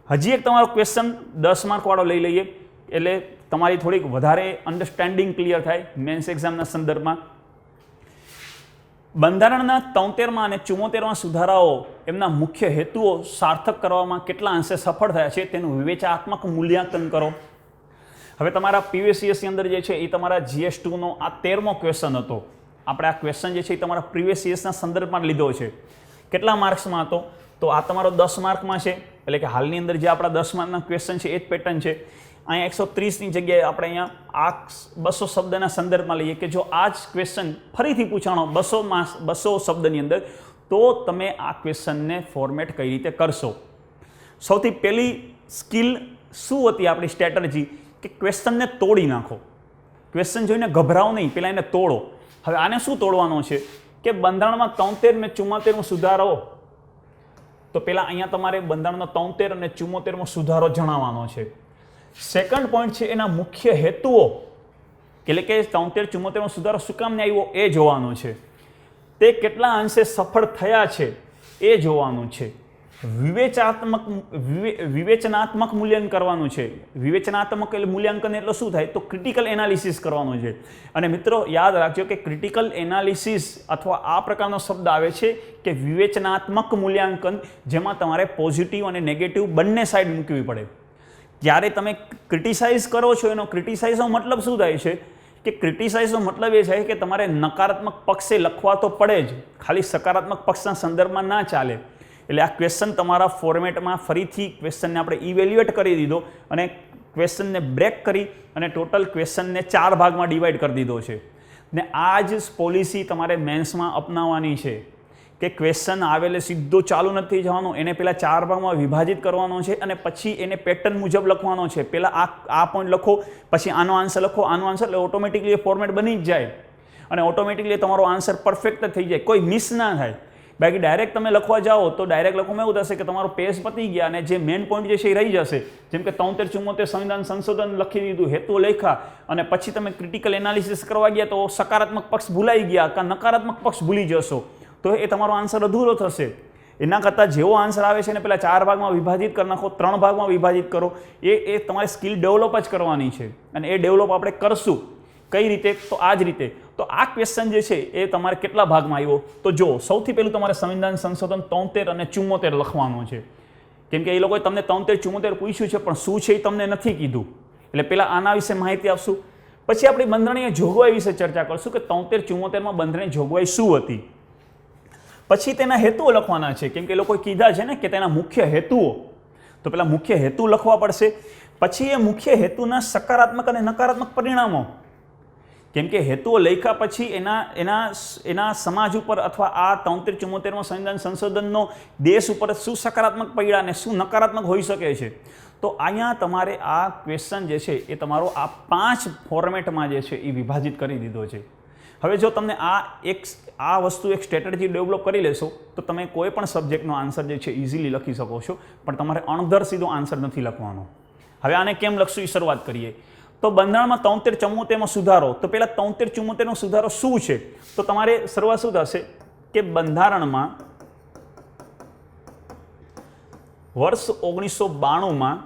હજી એક તમારો ક્વેશ્ચન 10 માર્કવાળો લઈ લઈએ એટલે તમારી થોડીક વધારે અન્ડરસ્ટેન્ડિંગ ક્લિયર થાય મેન્સ એક્ઝામના સંદર્ભમાં. બંધારણના 73મા અને 74મા સુધારાઓ એમના મુખ્ય હેતુઓ સાર્થક કરવામાં કેટલા અંશે સફળ થયા છે તેનું વિવેચનાત્મક મૂલ્યાંકન કરો. હવે તમારા પીવીસીએસની અંદર જે છે એ તમારા GS2નો આ 13મો ક્વેશ્ચન હતો. આપણે આ ક્વેશ્ચન જે છે એ તમારા પ્રીવિયસ યર્સના સંદર્ભમાં લીધો છે. કેટલા માર્ક્સમાં હતો? તો આ તમારો 10 માર્કમાં છે, એટલે કે હાલની અંદર જે આપણા 10 માર્કના ક્વેશ્ચન છે એ જ પેટર્ન છે. અહીંયા 130ની જગ્યાએ આપણે અહીંયા આ 200 શબ્દના સંદર્ભમાં લઈએ કે જો આ જ ક્વેશ્ચન ફરીથી પૂછાણો 200 શબ્દની અંદર, તો તમે આ ક્વેશ્ચનને ફોર્મેટ કઈ રીતે કરશો. સૌથી પહેલી સ્કિલ શું હતી આપણી સ્ટ્રેટર્જી કે ક્વેશ્ચનને તોડી નાખો. ક્વેશ્ચન જોઈને ગભરાઓ નહીં, પહેલાં એને તોડો. હવે આને શું તોડવાનો છે કે બંધારણમાં 73 ને 74માં સુધારો, તો પહેલાં અહીંયા તમારે બંધારણનો 73 અને 74માં સુધારો જણાવવાનો છે. સેકન્ડ પોઈન્ટ છે એના મુખ્ય હેતુઓ, એટલે કે 73 74માં સુધારો શું કામને આવ્યો એ જોવાનું છે. તે કેટલા અંશે સફળ થયા છે એ જોવાનું છે. વિવેચનાત્મક મૂલ્યાંકન કરવાનું છે. વિવેચનાત્મક એટલે મૂલ્યાંકન એટલે શું થાય તો ક્રિટિકલ એનાલિસિસ કરવાનું છે. અને મિત્રો યાદ રાખજો કે ક્રિટિકલ એનાલિસિસ અથવા આ પ્રકારનો શબ્દ આવે છે કે વિવેચનાત્મક મૂલ્યાંકન, જેમાં તમારે પોઝિટિવ અને નેગેટિવ બંને સાઈડ મૂકવી પડે. જ્યારે તમે ક્રિટિસાઇઝ કરો છો, એનો ક્રિટિસાઇઝનો મતલબ શું થાય છે કે ક્રિટિસાઇઝનો મતલબ એ છે કે તમારે નકારાત્મક પક્ષે લખવા તો પડે જ, ખાલી સકારાત્મક પક્ષના સંદર્ભમાં ના ચાલે. એટલે આ ક્વેશ્ચન તમારા ફોર્મેટમાં ફરીથી ક્વેશ્ચનને આપણે ઇવેલ્યુએટ કરી દીધો અને ક્વેશ્ચનને બ્રેક કરી અને ટોટલ ક્વેશ્ચનને 4 ભાગમાં ડિવાઈડ કરી દીધો છે. ને આ જ પોલિસી તમારે મેન્સમાં અપનાવવાની છે કે ક્વેશ્ચન આવેલે સીધો ચાલુ નથી જવાનો, એને પહેલાં 4 ભાગમાં વિભાજિત કરવાનો છે અને પછી એને પેટર્ન મુજબ લખવાનો છે. પહેલાં આ પોઈન્ટ લખો, પછી આનો આન્સર લખો, આનો આન્સર, એટલે ઓટોમેટિકલી એ ફોર્મેટ બની જ જાય અને ઓટોમેટિકલી તમારો આન્સર પરફેક્ટ થઈ જાય, કોઈ મિસ ના થાય. બાકી ડાયરેક્ટ તમે લખવા જાઓ તો ડાયરેક્ટ લખવામાં એવું થશે કે તમારો પેજ પતી ગયા અને જે મેઇન પોઈન્ટ જે છે એ રહી જશે. જેમ કે 73 74 સંવિધાન સંશોધન લખી દીધું, હેતુ લખ્યા અને પછી તમે ક્રિટિકલ એનાલિસિસ કરવા ગયા તો સકારાત્મક પક્ષ ભૂલાઈ ગયા કે નકારાત્મક પક્ષ ભૂલી જશો, તો એ તમારો આન્સર અધૂરો થશે. એના કરતાં જેવો આન્સર આવે છે એને પહેલાં 4 ભાગમાં વિભાજિત કરી નાખો, 3 ભાગમાં વિભાજિત કરો. એ તમારે સ્કિલ ડેવલપ જ કરવાની છે અને એ ડેવલપ આપણે કરશું. કઈ રીતે? તો આ જ રીતે. તો આ ક્વેશ્ચન જે છે એ તમારે કેટલા ભાગમાં આવ્યો તો જો, સૌથી પહેલું તમારે સંવિધાન સંશોધન 73 અને 74 લખવાનું છે. કેમ કે એ લોકોએ તમને 73 74 પૂછ્યું છે પણ શું છે એ તમને નથી કીધું. એટલે પહેલાં આના વિશે માહિતી આપશું, પછી આપણી બંધારણીય જોગવાઈ વિશે ચર્ચા કરશું કે 73 74માં બંધારણીય જોગવાઈ શું હતી. પછી તેના હેતુઓ લખવાના છે, કેમ કે એ લોકોએ કીધા છે ને કે તેના મુખ્ય હેતુઓ, તો પહેલાં મુખ્ય હેતુ લખવા પડશે. પછી એ મુખ્ય હેતુના સકારાત્મક અને નકારાત્મક પરિણામો, કેમ કે હેતુઓ લખ્યા પછી એના સમાજ ઉપર અથવા આ 73 74માં સંવિધાન સંશોધનનો દેશ ઉપર શું સકારાત્મક પરિણામ અને શું નકારાત્મક હોઈ શકે છે. તો અહીંયા તમારે આ ક્વેશ્ચન જે છે એ તમારો આ 5 ફોર્મેટમાં જે છે એ વિભાજિત કરી દીધો છે. હવે જો તમને આ વસ્તુ એક સ્ટ્રેટેજી ડેવલપ કરી લેશો તો તમે કોઈ પણ સબ્જેક્ટનો આન્સર જે છે ઇઝીલી લખી શકો છો, પણ તમારે અણધર સીધો આન્સર નથી લખવાનો. હવે આને કેમ લખશું એ શરૂઆત કરીએ. તો બંધારણમાં 73 74માં સુધારો, તો પહેલાં 73 74નો સુધારો શું છે? તો તમારે શરૂઆત શું થશે કે બંધારણમાં વર્ષ 1992માં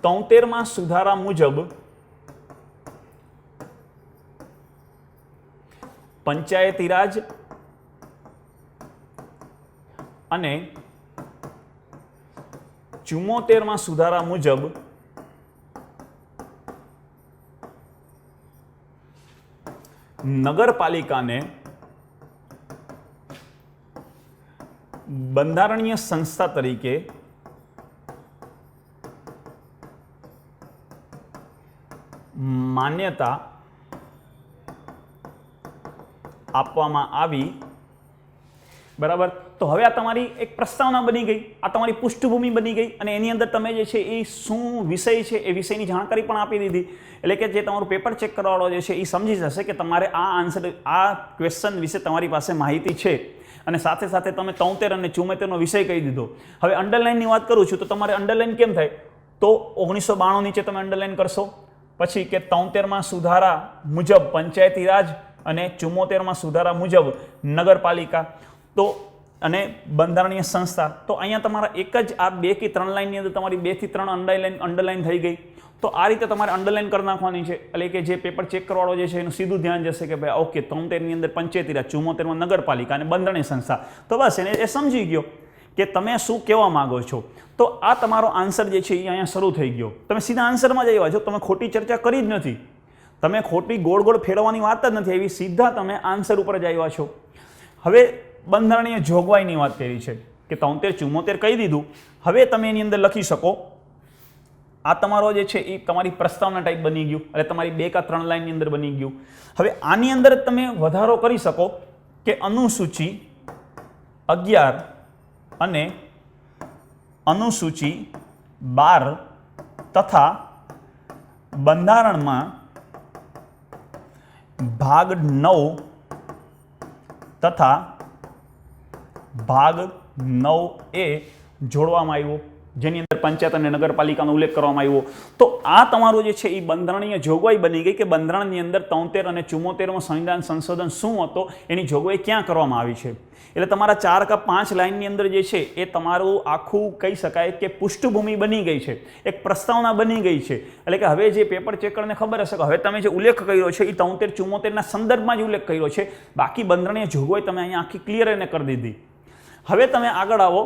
73માં સુધારા મુજબ પંચાયતી રાજ અને 74માં સુધારા મુજબ નગરપાલિકાને બંધારણીય સંસ્થા તરીકે માન્યતા આપવામાં આવી. બરાબર. તો હવે આ તમારી એક પ્રસ્તાવના બની ગઈ, આ તમારી પૃષ્ઠભૂમિ બની ગઈ અને એની અંદર તમે જે છે એ શું વિષય છે એ વિષયની જાણકારી પણ આપી દીધી. એટલે કે જે તમારું પેપર ચેક કરવાવાળો જે છે એ સમજી જશે કે તમારે આ ક્વેશ્ચન વિશે તમારી પાસે માહિતી છે અને સાથે સાથે તમે 73 અને 74નો વિષય કહી દીધો. હવે અંડરલાઇનની વાત કરું છું તો તમારે અંડરલાઇન કેમ થાય? તો 1992 નીચે તમે અંડરલાઇન કરશો, પછી કે 73માં સુધારા મુજબ પંચાયતી રાજ અને 74માં સુધારા મુજબ નગરપાલિકા, તો અને બંધારણીય સંસ્થા. તો અહીંયા તમારા એક જ આ 2 કે 3 લાઇનની અંદર તમારી 2 થી 3 અંડરલાઇન થઈ ગઈ. તો આ રીતે તમારે અંડરલાઇન કરી નાખવાની છે. એટલે કે જે પેપર ચેક કરવાળો જે છે એનું સીધું ધ્યાન જશે કે ભાઈ ઓકે 73ની અંદર પંચાયતી રાજ, 74માં નગરપાલિકા અને બંધારણીય સંસ્થા. તો બસ એને એ સમજી ગયો કે તમે શું કહેવા માંગો છો. તો આ તમારો આન્સર જે છે એ અહીંયા શરૂ થઈ ગયો. તમે સીધા આન્સરમાં જ આવ્યા છો, તમે ખોટી ચર્ચા કરી જ નથી, તમે ખોટી ગોળ ગોળ ફેરવવાની વાત જ નથી આવી, સીધા તમે આન્સર ઉપર જ આવ્યા છો. હવે બંધારણીય જોગવાઈની વાત કરી છે કે 73 74 કહી દીધું. હવે તમે એની અંદર લખી શકો, આ તમારો જે છે એ તમારી પ્રસ્તાવના ટાઈપ બની ગયું, એટલે તમારી 2 કે 3 લાઇનની અંદર બની ગયું. હવે આની અંદર તમે વધારો કરી શકો કે અનુસૂચિ 11 અને અનુસૂચિ 12 તથા બંધારણમાં ભાગ 9 તથા ભાગ 9A જોડવામાં આવ્યો, જેની અંદર પંચાયત અને નગરપાલિકાનો ઉલ્લેખ કરવામાં આવ્યો. તો આ તમારું જે છે એ બંધારણીય જોગવાઈ બની ગઈ કે બંધારણની અંદર 73 અને 74માં સંવિધાન સંશોધન શું હતો, એની જોગવાઈ ક્યાં કરવામાં આવી છે. એટલે તમારા 4 કે 5 લાઇનની અંદર જે છે એ તમારું આખું કહી શકાય કે પૃષ્ઠભૂમિ બની ગઈ છે, એક પ્રસ્તાવના બની ગઈ છે. એટલે કે હવે જે પેપર ચેકરને ખબર હશે કે હવે તમે જે ઉલ્લેખ કર્યો છે એ 73 74ના સંદર્ભમાં જ ઉલ્લેખ કર્યો છે, બાકી બંધારણીય જોગવાઈ તમે અહીંયા આખી ક્લિયર એને કરી દીધી. હવે તમે આગળ આવો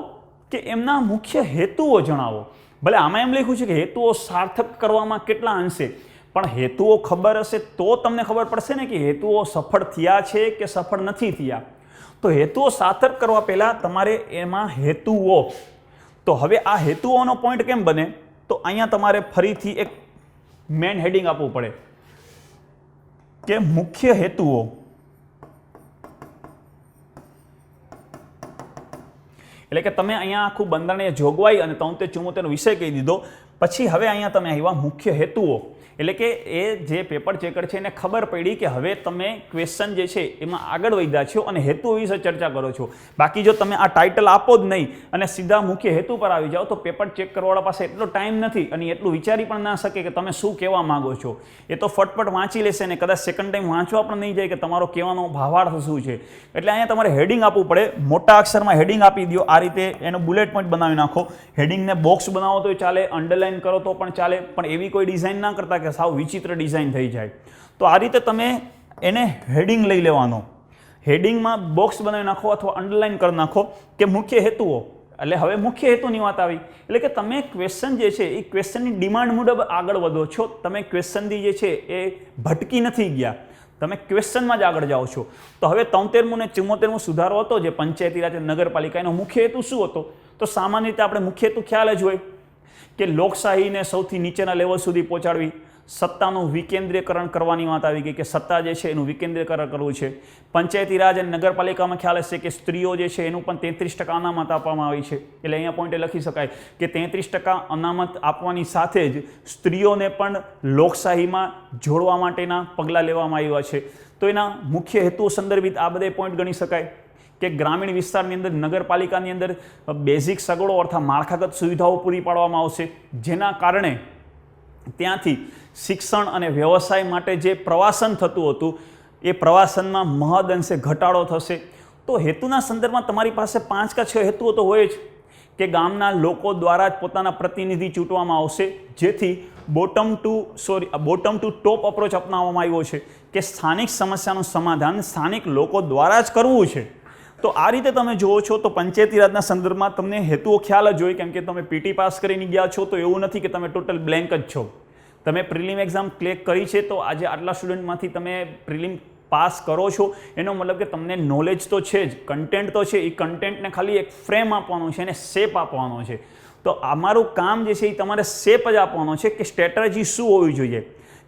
કે એમના મુખ્ય હેતુઓ જણાવો. ભલે આમાં એમ લખ્યું છે કે હેતુઓ સાર્થક કરવામાં કેટલા અંશે, પણ હેતુઓ ખબર હશે તો તમને ખબર પડશે ને કે હેતુઓ સફળ થયા છે કે સફળ નથી થયા. તો હેતુઓ સાર્થક કરવા પહેલાં તમારે એમાં હેતુઓ, તો હવે આ હેતુઓનો પોઈન્ટ કેમ બને, તો અહીંયા તમારે ફરીથી એક મેન હેડિંગ આપવું પડે કે મુખ્ય હેતુઓ. એટલે કે તમે અહીંયા આખું બંધારણીય જોગવાઈ અને 73 74નો વિષય કહી દીધો, પછી હવે અહીંયા તમે આવ્યા મુખ્ય હેતુઓ. એટલે કે એ જે પેપર ચેકર છે એને ખબર પડી કે હવે તમે ક્વેશ્ચન જે છે એમાં આગળ વધ્યા છો અને હેતુ વિશે ચર્ચા કરો છો. બાકી જો તમે આ ટાઇટલ આપો જ નહીં અને સીધા મુખ્ય હેતુ પર આવી જાઓ તો પેપર ચેક કરવાવાળા પાસે એટલો ટાઈમ નથી અને એટલું વિચારી પણ ના શકે કે તમે શું કહેવા માંગો છો. એ તો ફટફટ વાંચી લેશે ને કદાચ સેકન્ડ ટાઈમ વાંચવા પણ નહીં જાય કે તમારો કહેવાનો ભાવાર્થ શું છે. એટલે અહીંયા તમારે હેડિંગ આપવું પડે, મોટા અક્ષરમાં હેડિંગ આપી દો. આ રીતે એનો બુલેટ પોઈન્ટ બનાવી નાખો. હેડિંગને બોક્સ બનાવો તો ચાલે, અંડરલાઇન કરો તો પણ ચાલે, પણ એવી કોઈ ડિઝાઇન ના કરતા કે સાવ વિચિત્ર ડિઝાઇન થઈ જાય. તો આ રીતે તમે એને હેડિંગ લઈ લેવાનો, હેડિંગમાં બોક્સ બનાવી નાખો અથવા અંડરલાઇન કરી નાખો કે મુખ્ય હેતુઓ. એટલે હવે મુખ્ય હેતુની વાત આવી, એટલે કે તમે ક્વેશ્ચન જે છે એ ક્વેશ્ચનની ડિમાન્ડ મુજબ આગળ વધો છો. તમે ક્વેશ્ચનથી જે છે એ ભટકી નથી ગયા, તમે ક્વેશ્ચનમાં જ આગળ જાઓ છો. તો હવે 73મું ને 74મું સુધારો હતો જે પંચાયતી રાજ નગરપાલિકા, એનો મુખ્ય હેતુ શું હતો, તો સામાન્ય રીતે આપણે મુખ્ય હેતુ ખ્યાલ જ હોય કે લોકશાહીને સૌથી નીચેના લેવલ સુધી પહોંચાડવી, સત્તાનું વિકેન્દ્રીકરણ કરવાની વાત આવી ગઈ કે સત્તા જે છે એનું વિકેન્દ્રીકરણ કરવું છે. પંચાયતી રાજ અને નગરપાલિકામાં ખ્યાલ હશે કે સ્ત્રીઓ જે છે એનું પણ 33% અનામત આપવામાં આવી છે. એટલે અહીંયા પોઈન્ટે લખી શકાય કે 33% અનામત આપવાની સાથે જ સ્ત્રીઓને પણ લોકશાહીમાં જોડવા માટેના પગલાં લેવામાં આવ્યા છે. તો એના મુખ્ય હેતુઓ સંદર્ભિત આ બધા પોઈન્ટ ગણી શકાય કે ગ્રામીણ વિસ્તારની અંદર નગરપાલિકાની અંદર બેઝિક સગવડો અર્થાત માળખાગત સુવિધાઓ પૂરી પાડવામાં આવશે, જેના કારણે ત્યાંથી શિક્ષણ અને વ્યવસાય માટે જે પ્રવાસન થતું હતું એ પ્રવાસનમાં મહદઅંશે ઘટાડો થશે. તો હેતુના સંદર્ભમાં તમારી પાસે 5 કે 6 હેતુઓ તો હોય જ કે ગામના લોકો દ્વારા જ પોતાના પ્રતિનિધિ ચૂંટવામાં આવશે, જેથી બોટમ ટુ ટોપ અપ્રોચ અપનાવવામાં આવ્યો છે કે સ્થાનિક સમસ્યાનું સમાધાન સ્થાનિક લોકો દ્વારા જ કરવું છે. તો આ રીતે તમે જુઓ છો તો પંચાયતી રાજના સંદર્ભમાં તમને હેતુઓ ખ્યાલ જ હોય, કેમ કે તમે પીટી પાસ કરીને ગયા છો તો એવું નથી કે તમે ટોટલ બ્લેન્ક જ છો. તમે પ્રિલિમ એક્ઝામ ક્લિયર કરી છે તો આજે આટલા સ્ટુડન્ટમાંથી તમે પ્રિલિમ પાસ કરો છો એનો મતલબ કે તમને નોલેજ તો છે જ, કન્ટેન્ટ તો છે, એ કન્ટેન્ટને ખાલી એક ફ્રેમ આપવાનો છે અને શેપ આપવાનો છે. તો અમારું કામ જે છે એ તમારે શેપ જ આપવાનો છે કે સ્ટ્રેટેજી શું હોવી જોઈએ.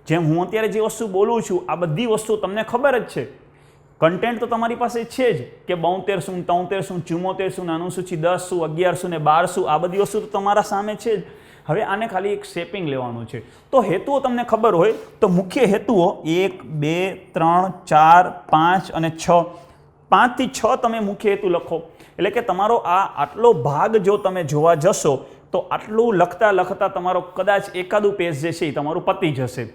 જેમ હું અત્યારે જે વસ્તુ બોલું છું આ બધી વસ્તુ તમને ખબર જ છે, કન્ટેન્ટ તો તમારી પાસે છે જ કે 72 શું, 73 શું, 74 શું, અનુસૂચિ 10 શું, 11 શું ને 12 શું, આ બધી વસ્તુ તો તમારા સામે છે જ. હવે આને ખાલી એક શેપિંગ લેવાનું છે. તો હેતુઓ તમને ખબર હોય તો મુખ્ય હેતુઓ 1 2 3 4 5 અને 6, 5 થી 6 તમે મુખ્ય હેતુ લખો. એટલે કે તમારો આ આટલો ભાગ જો તમે જોવા જશો તો આટલું લખતા તમારો કદાચ એકાદું પેજ જે છે એ તમારું પતી જશે.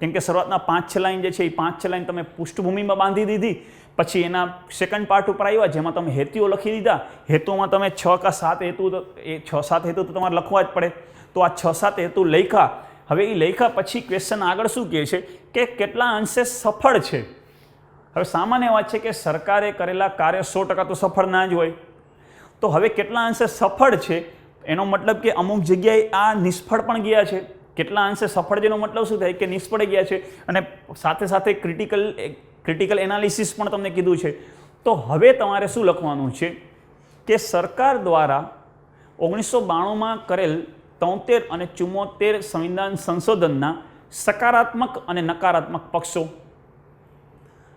કેમ કે શરૂઆતના 5-6 લાઈન જે છે એ 5-6 લાઈન તમે પૃષ્ઠભૂમિમાં બાંધી દીધી, પછી એના સેકન્ડ પાર્ટ ઉપર આવ્યા જેમાં તમે હેતુઓ લખી દીધા. હેતુમાં તમે 6 કે 7 હેતુ, એ 6-7 હેતુ તો તમારે લખવા જ પડે. તો આ 6-7 હેતુ લખ્યા. હવે એ લખ્યા પછી ક્વેશ્ચન આગળ શું કહે છે કે કેટલા અંશે સફળ છે. હવે સામાન્ય વાત છે કે સરકારે કરેલા કાર્ય 100% તો સફળ ના જ હોય. તો હવે કેટલા અંશે સફળ છે એનો મતલબ કે અમુક જગ્યાએ આ નિષ્ફળ પણ ગયા છે. કેટલા અંશે સફળ જેનો મતલબ શું થાય કે નિષ્ફળ ગયા છે, અને સાથે સાથે ક્રિટિકલ એનાલિસિસ પણ તમને કીધું છે. તો હવે તમારે શું લખવાનું છે કે સરકાર દ્વારા 1992માં કરેલ 73 અને 74 સંવિધાન સંશોધનના સકારાત્મક અને નકારાત્મક પક્ષો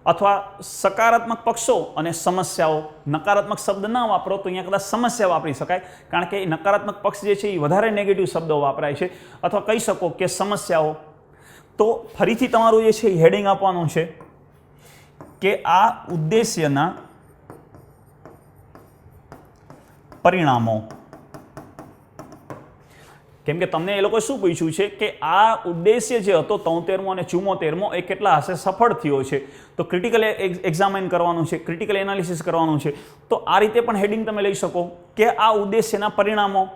અથવા સકારાત્મક પક્ષો અને સમસ્યાઓ, નકારાત્મક શબ્દ ના વાપરો તો અહીંયા કદાચ સમસ્યા વાપરી શકાય, કારણ કે નકારાત્મક પક્ષ જે છે એ વધારે નેગેટિવ શબ્દો વપરાય છે, અથવા કહી શકો કે સમસ્યાઓ. તો ફરીથી તમારું જે છે એ હેડિંગ આપવાનું છે કે આ ઉદ્દેશ્યના પરિણામો. કેમ કે તમને એ લોકોએ શું પૂછ્યું છે કે આ ઉદ્દેશ્ય જે હતો 73મો અને 74મો એ કેટલા હશે સફળ થયો છે, તો ક્રિટિકલ એક્ઝામાઇન કરવાનું છે, ક્રિટિકલ એનાલિસિસ કરવાનું છે. તો આ રીતે પણ હેડિંગ તમે લઈ શકો કે આ ઉદ્દેશ્યના પરિણામો.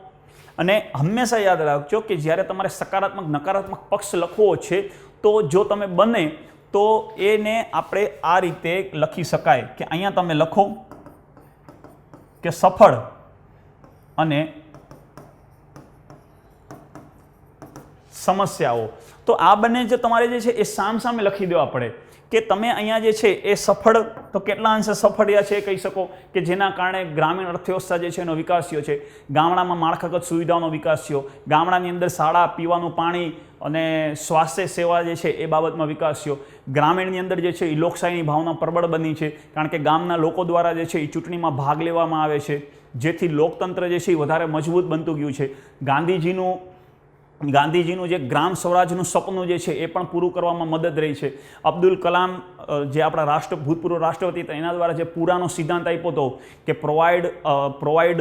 અને હંમેશા યાદ રાખજો કે જ્યારે તમારે સકારાત્મક નકારાત્મક પક્ષ લખવો છે તો જો તમે બને તો એને આપણે આ રીતે લખી શકાય કે અહીંયા તમે લખો કે સફળ અને સમસ્યાઓ. તો આ બંને જે તમારે જે છે એ સામસામે લખી દેવા પડે કે તમે અહીંયા જે છે એ સફળ, તો કેટલા અંશે સફળ રહ્યા છે એ કહી શકો કે જેના કારણે ગ્રામીણ અર્થવ્યવસ્થા જે છે એનો વિકાસ થયો છે, ગામડામાં માળખાગત સુવિધાઓનો વિકાસ થયો, ગામડાની અંદર શાળા, પીવાનું પાણી અને સ્વાસ્થ્ય સેવા જે છે એ બાબતમાં વિકાસ થયો, ગ્રામીણની અંદર જે છે એ લોકશાહીની ભાવના પ્રબળ બની છે, કારણ કે ગામના લોકો દ્વારા જે છે એ ચૂંટણીમાં ભાગ લેવામાં આવે છે, જેથી લોકતંત્ર જે છે એ વધારે મજબૂત બનતું ગયું છે. ગાંધીજીનું જે ગ્રામ સ્વરાજનું સપનું જે છે એ પણ પૂરું કરવામાં મદદ રહી છે. અબ્દુલ કલામ જે આપણા ભૂતપૂર્વ રાષ્ટ્રપતિ હતા એના દ્વારા જે પૂરાનો સિદ્ધાંત આપ્યો હતો કે provide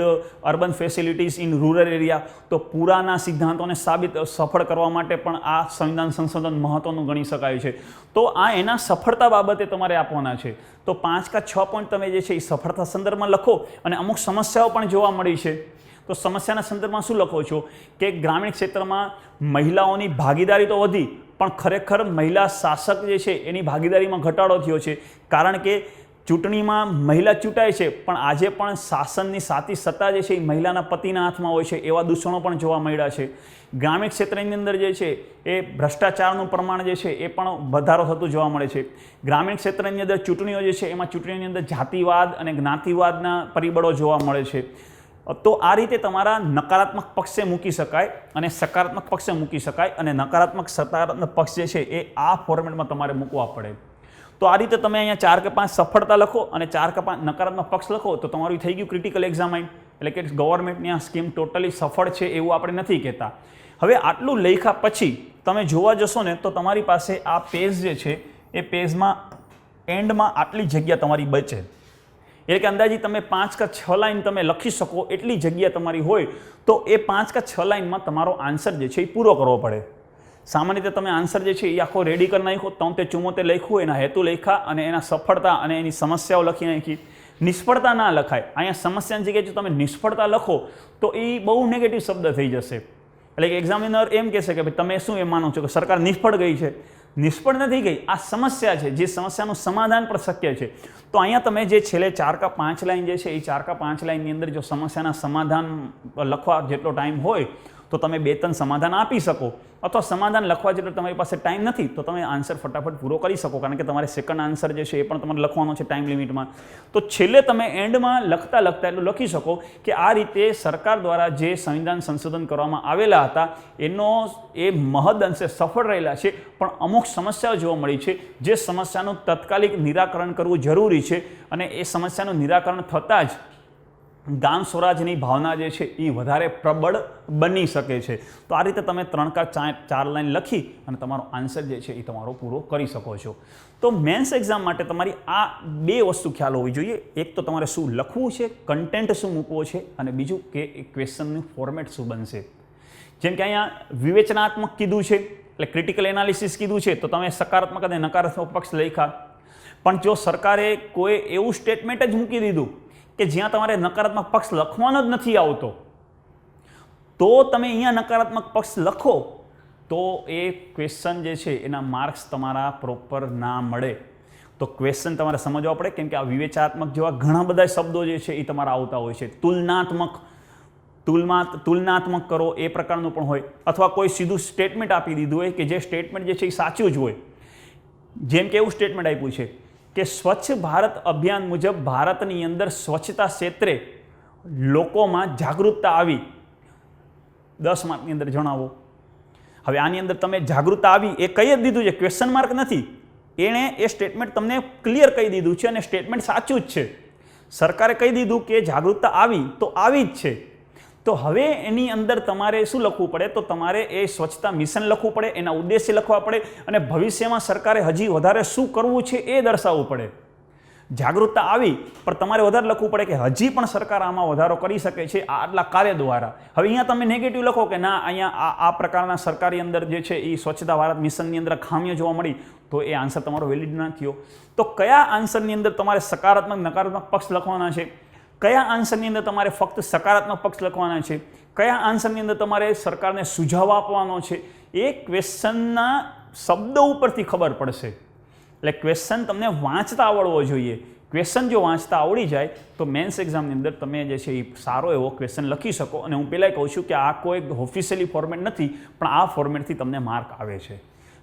urban facilities in rural area, તો પૂરાના સિદ્ધાંતોને સફળ કરવા માટે પણ આ સંવિધાન સંશોધન મહત્વનું ગણી શકાય છે. તો આ એના સફળતા બાબતે તમારે આપવાના છે. તો 5 કે 6 પોઈન્ટ તમે જે છે એ સફળતા સંદર્ભમાં લખો. અને અમુક સમસ્યાઓ પણ જોવા મળી છે, તો સમસ્યાના સંદર્ભમાં શું લખો છો કે ગ્રામીણ ક્ષેત્રમાં મહિલાઓની ભાગીદારી તો વધી, પણ ખરેખર મહિલા શાસક જે છે એની ભાગીદારીમાં ઘટાડો થયો છે, કારણ કે ચૂંટણીમાં મહિલા ચૂંટાય છે પણ આજે પણ શાસનની સાચી સત્તા જે છે એ મહિલાના પતિના હાથમાં હોય છે, એવા દૂષણો પણ જોવા મળ્યા છે. ગ્રામીણ ક્ષેત્રની અંદર જે છે એ ભ્રષ્ટાચારનું પ્રમાણ જે છે એ પણ વધારો થતું જોવા મળે છે. ગ્રામીણ ક્ષેત્રની અંદર ચૂંટણીઓ જે છે એમાં ચૂંટણીની અંદર જાતિવાદ અને જ્ઞાતિવાદના પરિબળો જોવા મળે છે. તો આ રીતે તમારા નકારાત્મક પક્ષે મૂકી શકાય અને સકારાત્મક પક્ષે મૂકી શકાય, અને નકારાત્મક સકારાત્મક પક્ષ જે છે એ આ ફોર્મેટમાં તમારે મૂકવા પડે. તો આ રીતે તમે અહીંયા 4 કે 5 સફળતા લખો અને 4 કે 5 નકારાત્મક પક્ષ લખો તો તમારું થઈ ગયું ક્રિટિકલ એક્ઝામાઇન. એટલે કે ગવર્મેન્ટની આ સ્કીમ ટોટલી સફળ છે એવું આપણે નથી કહેતા. હવે આટલું લખ્યા પછી તમે જોવા જશો ને તો તમારી પાસે આ પેજ જે છે એ પેજમાં એન્ડમાં આટલી જગ્યા તમારી બચે. એટલે કે અંદાજી તમે 5 કે 6 લાઈન તમે લખી શકો એટલી જગ્યા તમારી હોય, તો એ 5 કે 6 લાઈનમાં તમારો આન્સર જે છે એ પૂરો કરવો પડે. સામાન્ય રીતે તમે આન્સર જે છે એ આખો રેડી કરી નાખો, 73 લખ્યું, એના હેતુ લખ્યા અને એના સફળતા અને એની સમસ્યાઓ લખી નાખી. નિષ્ફળતા ના લખાય. અહીંયા સમસ્યાની જગ્યાએ જો તમે નિષ્ફળતા લખો તો એ બહુ નેગેટિવ શબ્દ થઈ જશે. એટલે કે એક્ઝામિનર એમ કહેશે કે ભાઈ તમે શું એમ માનો છો કે સરકાર નિષ્ફળ ગઈ છે? નિષ્ફળ નથી ગઈ, આ સમસ્યા છે, જે સમસ્યાનું સમાધાન પણ શક્ય છે. તો અહીંયા તમે જે છેલ્લે 4 કે 5 લાઈન જે છે એ 4 કે 5 લાઈનની અંદર જો સમસ્યાના સમાધાન લખવા જેટલો ટાઈમ હોય તો તમે 2-3 સમાધાન આપી શકો, અથવા સમાધાન લખવા જેટલો તમારી પાસે ટાઈમ નથી તો તમે આન્સર ફટાફટ પૂરો કરી શકો, કારણ કે તમારે સેકન્ડ આન્સર જે છે એ પણ તમારે લખવાનો છે ટાઈમ લિમિટમાં. તો છેલ્લે તમે એન્ડમાં લખતા એટલું લખી શકો કે આ રીતે સરકાર દ્વારા જે સંવિધાન સંશોધન કરવામાં આવેલા હતા એનો એ મહદ અંશે સફળ રહેલા છે, પણ અમુક સમસ્યાઓ જોવા મળી છે જે સમસ્યાનું તાત્કાલિક નિરાકરણ કરવું જરૂરી છે, અને એ સમસ્યાનું નિરાકરણ થતાં જ ગામ સ્વરાજની ભાવના જે છે એ વધારે પ્રબળ બની શકે છે. તો આ રીતે તમે 3 કે 4 લાઈન લખી અને તમારો આન્સર જે છે એ તમારો પૂરો કરી શકો છો. તો મેન્સ એક્ઝામ માટે તમારી આ 2 વસ્તુ ખ્યાલ હોવી જોઈએ. એક તો તમારે શું લખવું છે, કન્ટેન્ટ શું મૂકવો છે, અને બીજું કે એ ક્વેશ્ચનનું ફોર્મેટ શું બનશે. જેમ કે અહીંયા વિવેચનાત્મક કીધું છે, એટલે ક્રિટિકલ એનાલિસિસ કીધું છે, તો તમે સકારાત્મક અને નકારાત્મક પક્ષ લખ્યા. પણ જો સરકારે કોઈ એવું સ્ટેટમેન્ટ જ મૂકી દીધું કે જ્યાં તમારે નકારાત્મક પક્ષ લખવાનો જ નથી આવતો, તો તમે અહીંયા નકારાત્મક પક્ષ લખો તો એ ક્વેશ્ચન જે છે એના માર્ક્સ તમારા પ્રોપર ના મળે. તો ક્વેશ્ચન તમારે સમજવા પડે, કેમ કે આ વિવેચનાત્મક જેવા ઘણા બધા શબ્દો જે છે એ તમારા આવતા હોય છે. તુલનાત્મક કરો એ પ્રકારનું પણ હોય, અથવા કોઈ સીધું સ્ટેટમેન્ટ આપી દીધું હોય કે જે સ્ટેટમેન્ટ જે છે એ સાચું જ હોય. જેમ કે એવું સ્ટેટમેન્ટ આપ્યું છે કે સ્વચ્છ ભારત અભિયાન મુજબ ભારતની અંદર સ્વચ્છતા ક્ષેત્રે લોકોમાં જાગૃતતા આવી? 10 માર્કની અંદર જણાવો. હવે આની અંદર તમે જાગૃતતા આવી એ કહી જ દીધું છે, ક્વેશ્ચન માર્ક નથી. એણે એ સ્ટેટમેન્ટ તમને ક્લિયર કહી દીધું છે અને સ્ટેટમેન્ટ સાચું જ છે. સરકારે કહી દીધું કે જાગૃતતા આવી તો આવી જ છે. તો હવે એની અંદર તમારે શું લખવું પડે? તો તમારે એ સ્વચ્છતા મિશન લખવું પડે, એના ઉદ્દેશ્ય લખવા પડે અને ભવિષ્યમાં સરકારે હજી વધારે શું કરવું છે એ દર્શાવવું પડે. જાગૃતતા આવી પણ તમારે વધારે લખવું પડે કે હજી પણ સરકાર આમાં વધારો કરી શકે છે આટલા કાર્ય દ્વારા. હવે અહીંયા તમે નેગેટિવ લખો કે ના, અહીંયા આ પ્રકારના સરકારી અંદર જે છે એ સ્વચ્છતા ભારત મિશનની અંદર ખામીઓ જોવા મળી, તો એ આન્સર તમારો વેલિડ ના થયો. તો કયા આન્સરની અંદર તમારે સકારાત્મક નકારાત્મક પક્ષ લખવાના છે? કયા આન્સરની અંદર તમારે ફક્ત સકારાત્મક પક્ષ લખવાના છે? કયા આન્સરની અંદર તમારે સરકારને સુઝાવ આપવાનો છે? એ ક્વેશ્ચનના શબ્દો ઉપરથી ખબર પડશે. એટલે ક્વેશ્ચન તમને વાંચતા આવડવો જોઈએ. ક્વેશ્ચન જો વાંચતા આવડી જાય તો મેન્સ એક્ઝામની અંદર તમે જે છે એ સારો એવો ક્વેશ્ચન લખી શકો. અને હું પહેલાં કહું છું કે આ કોઈ ઓફિશિયલી ફોર્મેટ નથી, પણ આ ફોર્મેટથી તમને માર્ક આવે છે.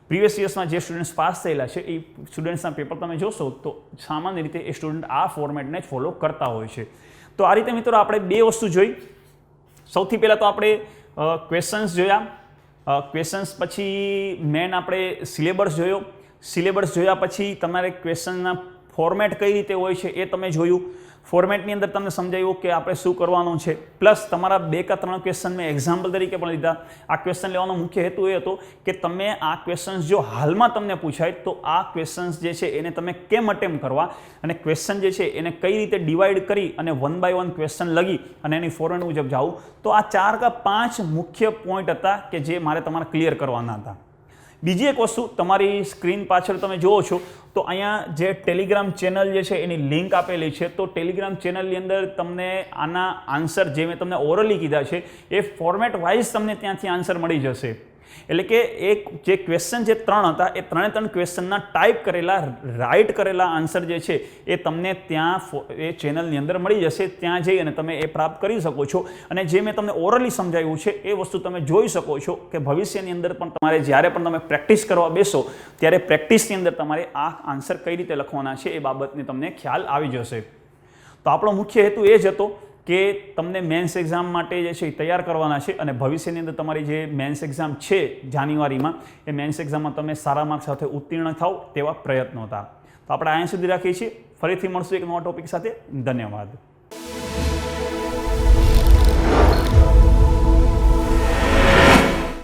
પ્રીવિયસ યર્સમાં જે સ્ટુડન્ટ્સ પાસ થયેલા છે એ સ્ટુડન્ટ્સના પેપર તમે જોશો તો સામાન્ય રીતે એ સ્ટુડન્ટ આ ફોર્મેટને જ ફોલો કરતા હોય છે. તો આ રીતે મિત્રો આપણે બે વસ્તુ જોઈ. સૌથી પહેલાં તો આપણે ક્વેશ્ચન્સ જોયા, ક્વેશ્ચન્સ પછી મેન આપણે સિલેબસ જોયો. સિલેબસ જોયા પછી તમારે ક્વેશ્ચનના ફોર્મેટ કઈ રીતે હોય છે એ તમે જોયું. ફોર્મેટની અંદર તમને સમજાવ્યું કે આપણે શું કરવાનું છે. પ્લસ તમારા 2 કે 3 ક્વેશ્ચન મેં એક્ઝામ્પલ તરીકે પણ લીધા. આ ક્વેશ્ચન લેવાનો મુખ્ય હેતુ એ હતો કે તમે આ ક્વેશ્ચન્સ જો હાલમાં તમને પૂછાય તો આ ક્વેશ્ચન્સ જે છે એને તમે કેમ અટેમ્પ્ટ કરવા અને ક્વેશ્ચન જે છે એને કઈ રીતે ડિવાઈડ કરી અને 1 બાય 1 ક્વેશ્ચન લગી અને એની ફોર્મેટ મુજબ જાવું. તો આ 4 કે 5 મુખ્ય પોઈન્ટ હતા કે જે મારે તમારે ક્લિયર કરવાના હતા. બીજી એક વસ્તુ તમારી સ્ક્રીન પાછળ તમે જુઓ છો તો અહીંયા જે ટેલિગ્રામ ચેનલ જે છે એની લિંક આપેલી છે. તો ટેલિગ્રામ ચેનલની અંદર તમને આના આન્સર જે મેં તમને ઓરલી કીધા છે એ ફોર્મેટ વાઇઝ તમને ત્યાંથી આન્સર મળી જશે. એટલે કે એક જે ક્વેશ્ચન જે 3 હતા એ 3 ક્વેશ્ચનના ટાઈપ કરેલા રાઇટ કરેલા આન્સર જે છે એ તમને ત્યાં એ ચેનલની અંદર મળી જશે. ત્યાં જઈ અને તમે એ પ્રાપ્ત કરી શકો છો. અને જે મેં તમને ઓરલી સમજાવ્યું છે એ વસ્તુ તમે જોઈ શકો છો કે ભવિષ્યની અંદર પણ તમારે જ્યારે પણ તમે પ્રેક્ટિસ કરવા બેસો ત્યારે પ્રેક્ટિસની અંદર તમારે આ આન્સર કઈ રીતે લખવાના છે એ બાબતની તમને ખ્યાલ આવી જશે. તો આપણો મુખ્ય હેતુ એ જ હતો કે તમને મેન્સ એક્ઝામ માટે જે છે એ તૈયાર કરવાના છે અને ભવિષ્યની અંદર તમારી જે મેન્સ એક્ઝામ છે જાન્યુઆરીમાં એ મેન્સ એક્ઝામમાં તમે સારા માર્ક સાથે ઉત્તીર્ણ થાવ તેવા પ્રયત્નો હતા. તો આપણે અહીંયા સુધી રાખીએ છીએ. ફરીથી મળશું એક નવા ટોપિક સાથે. ધન્યવાદ.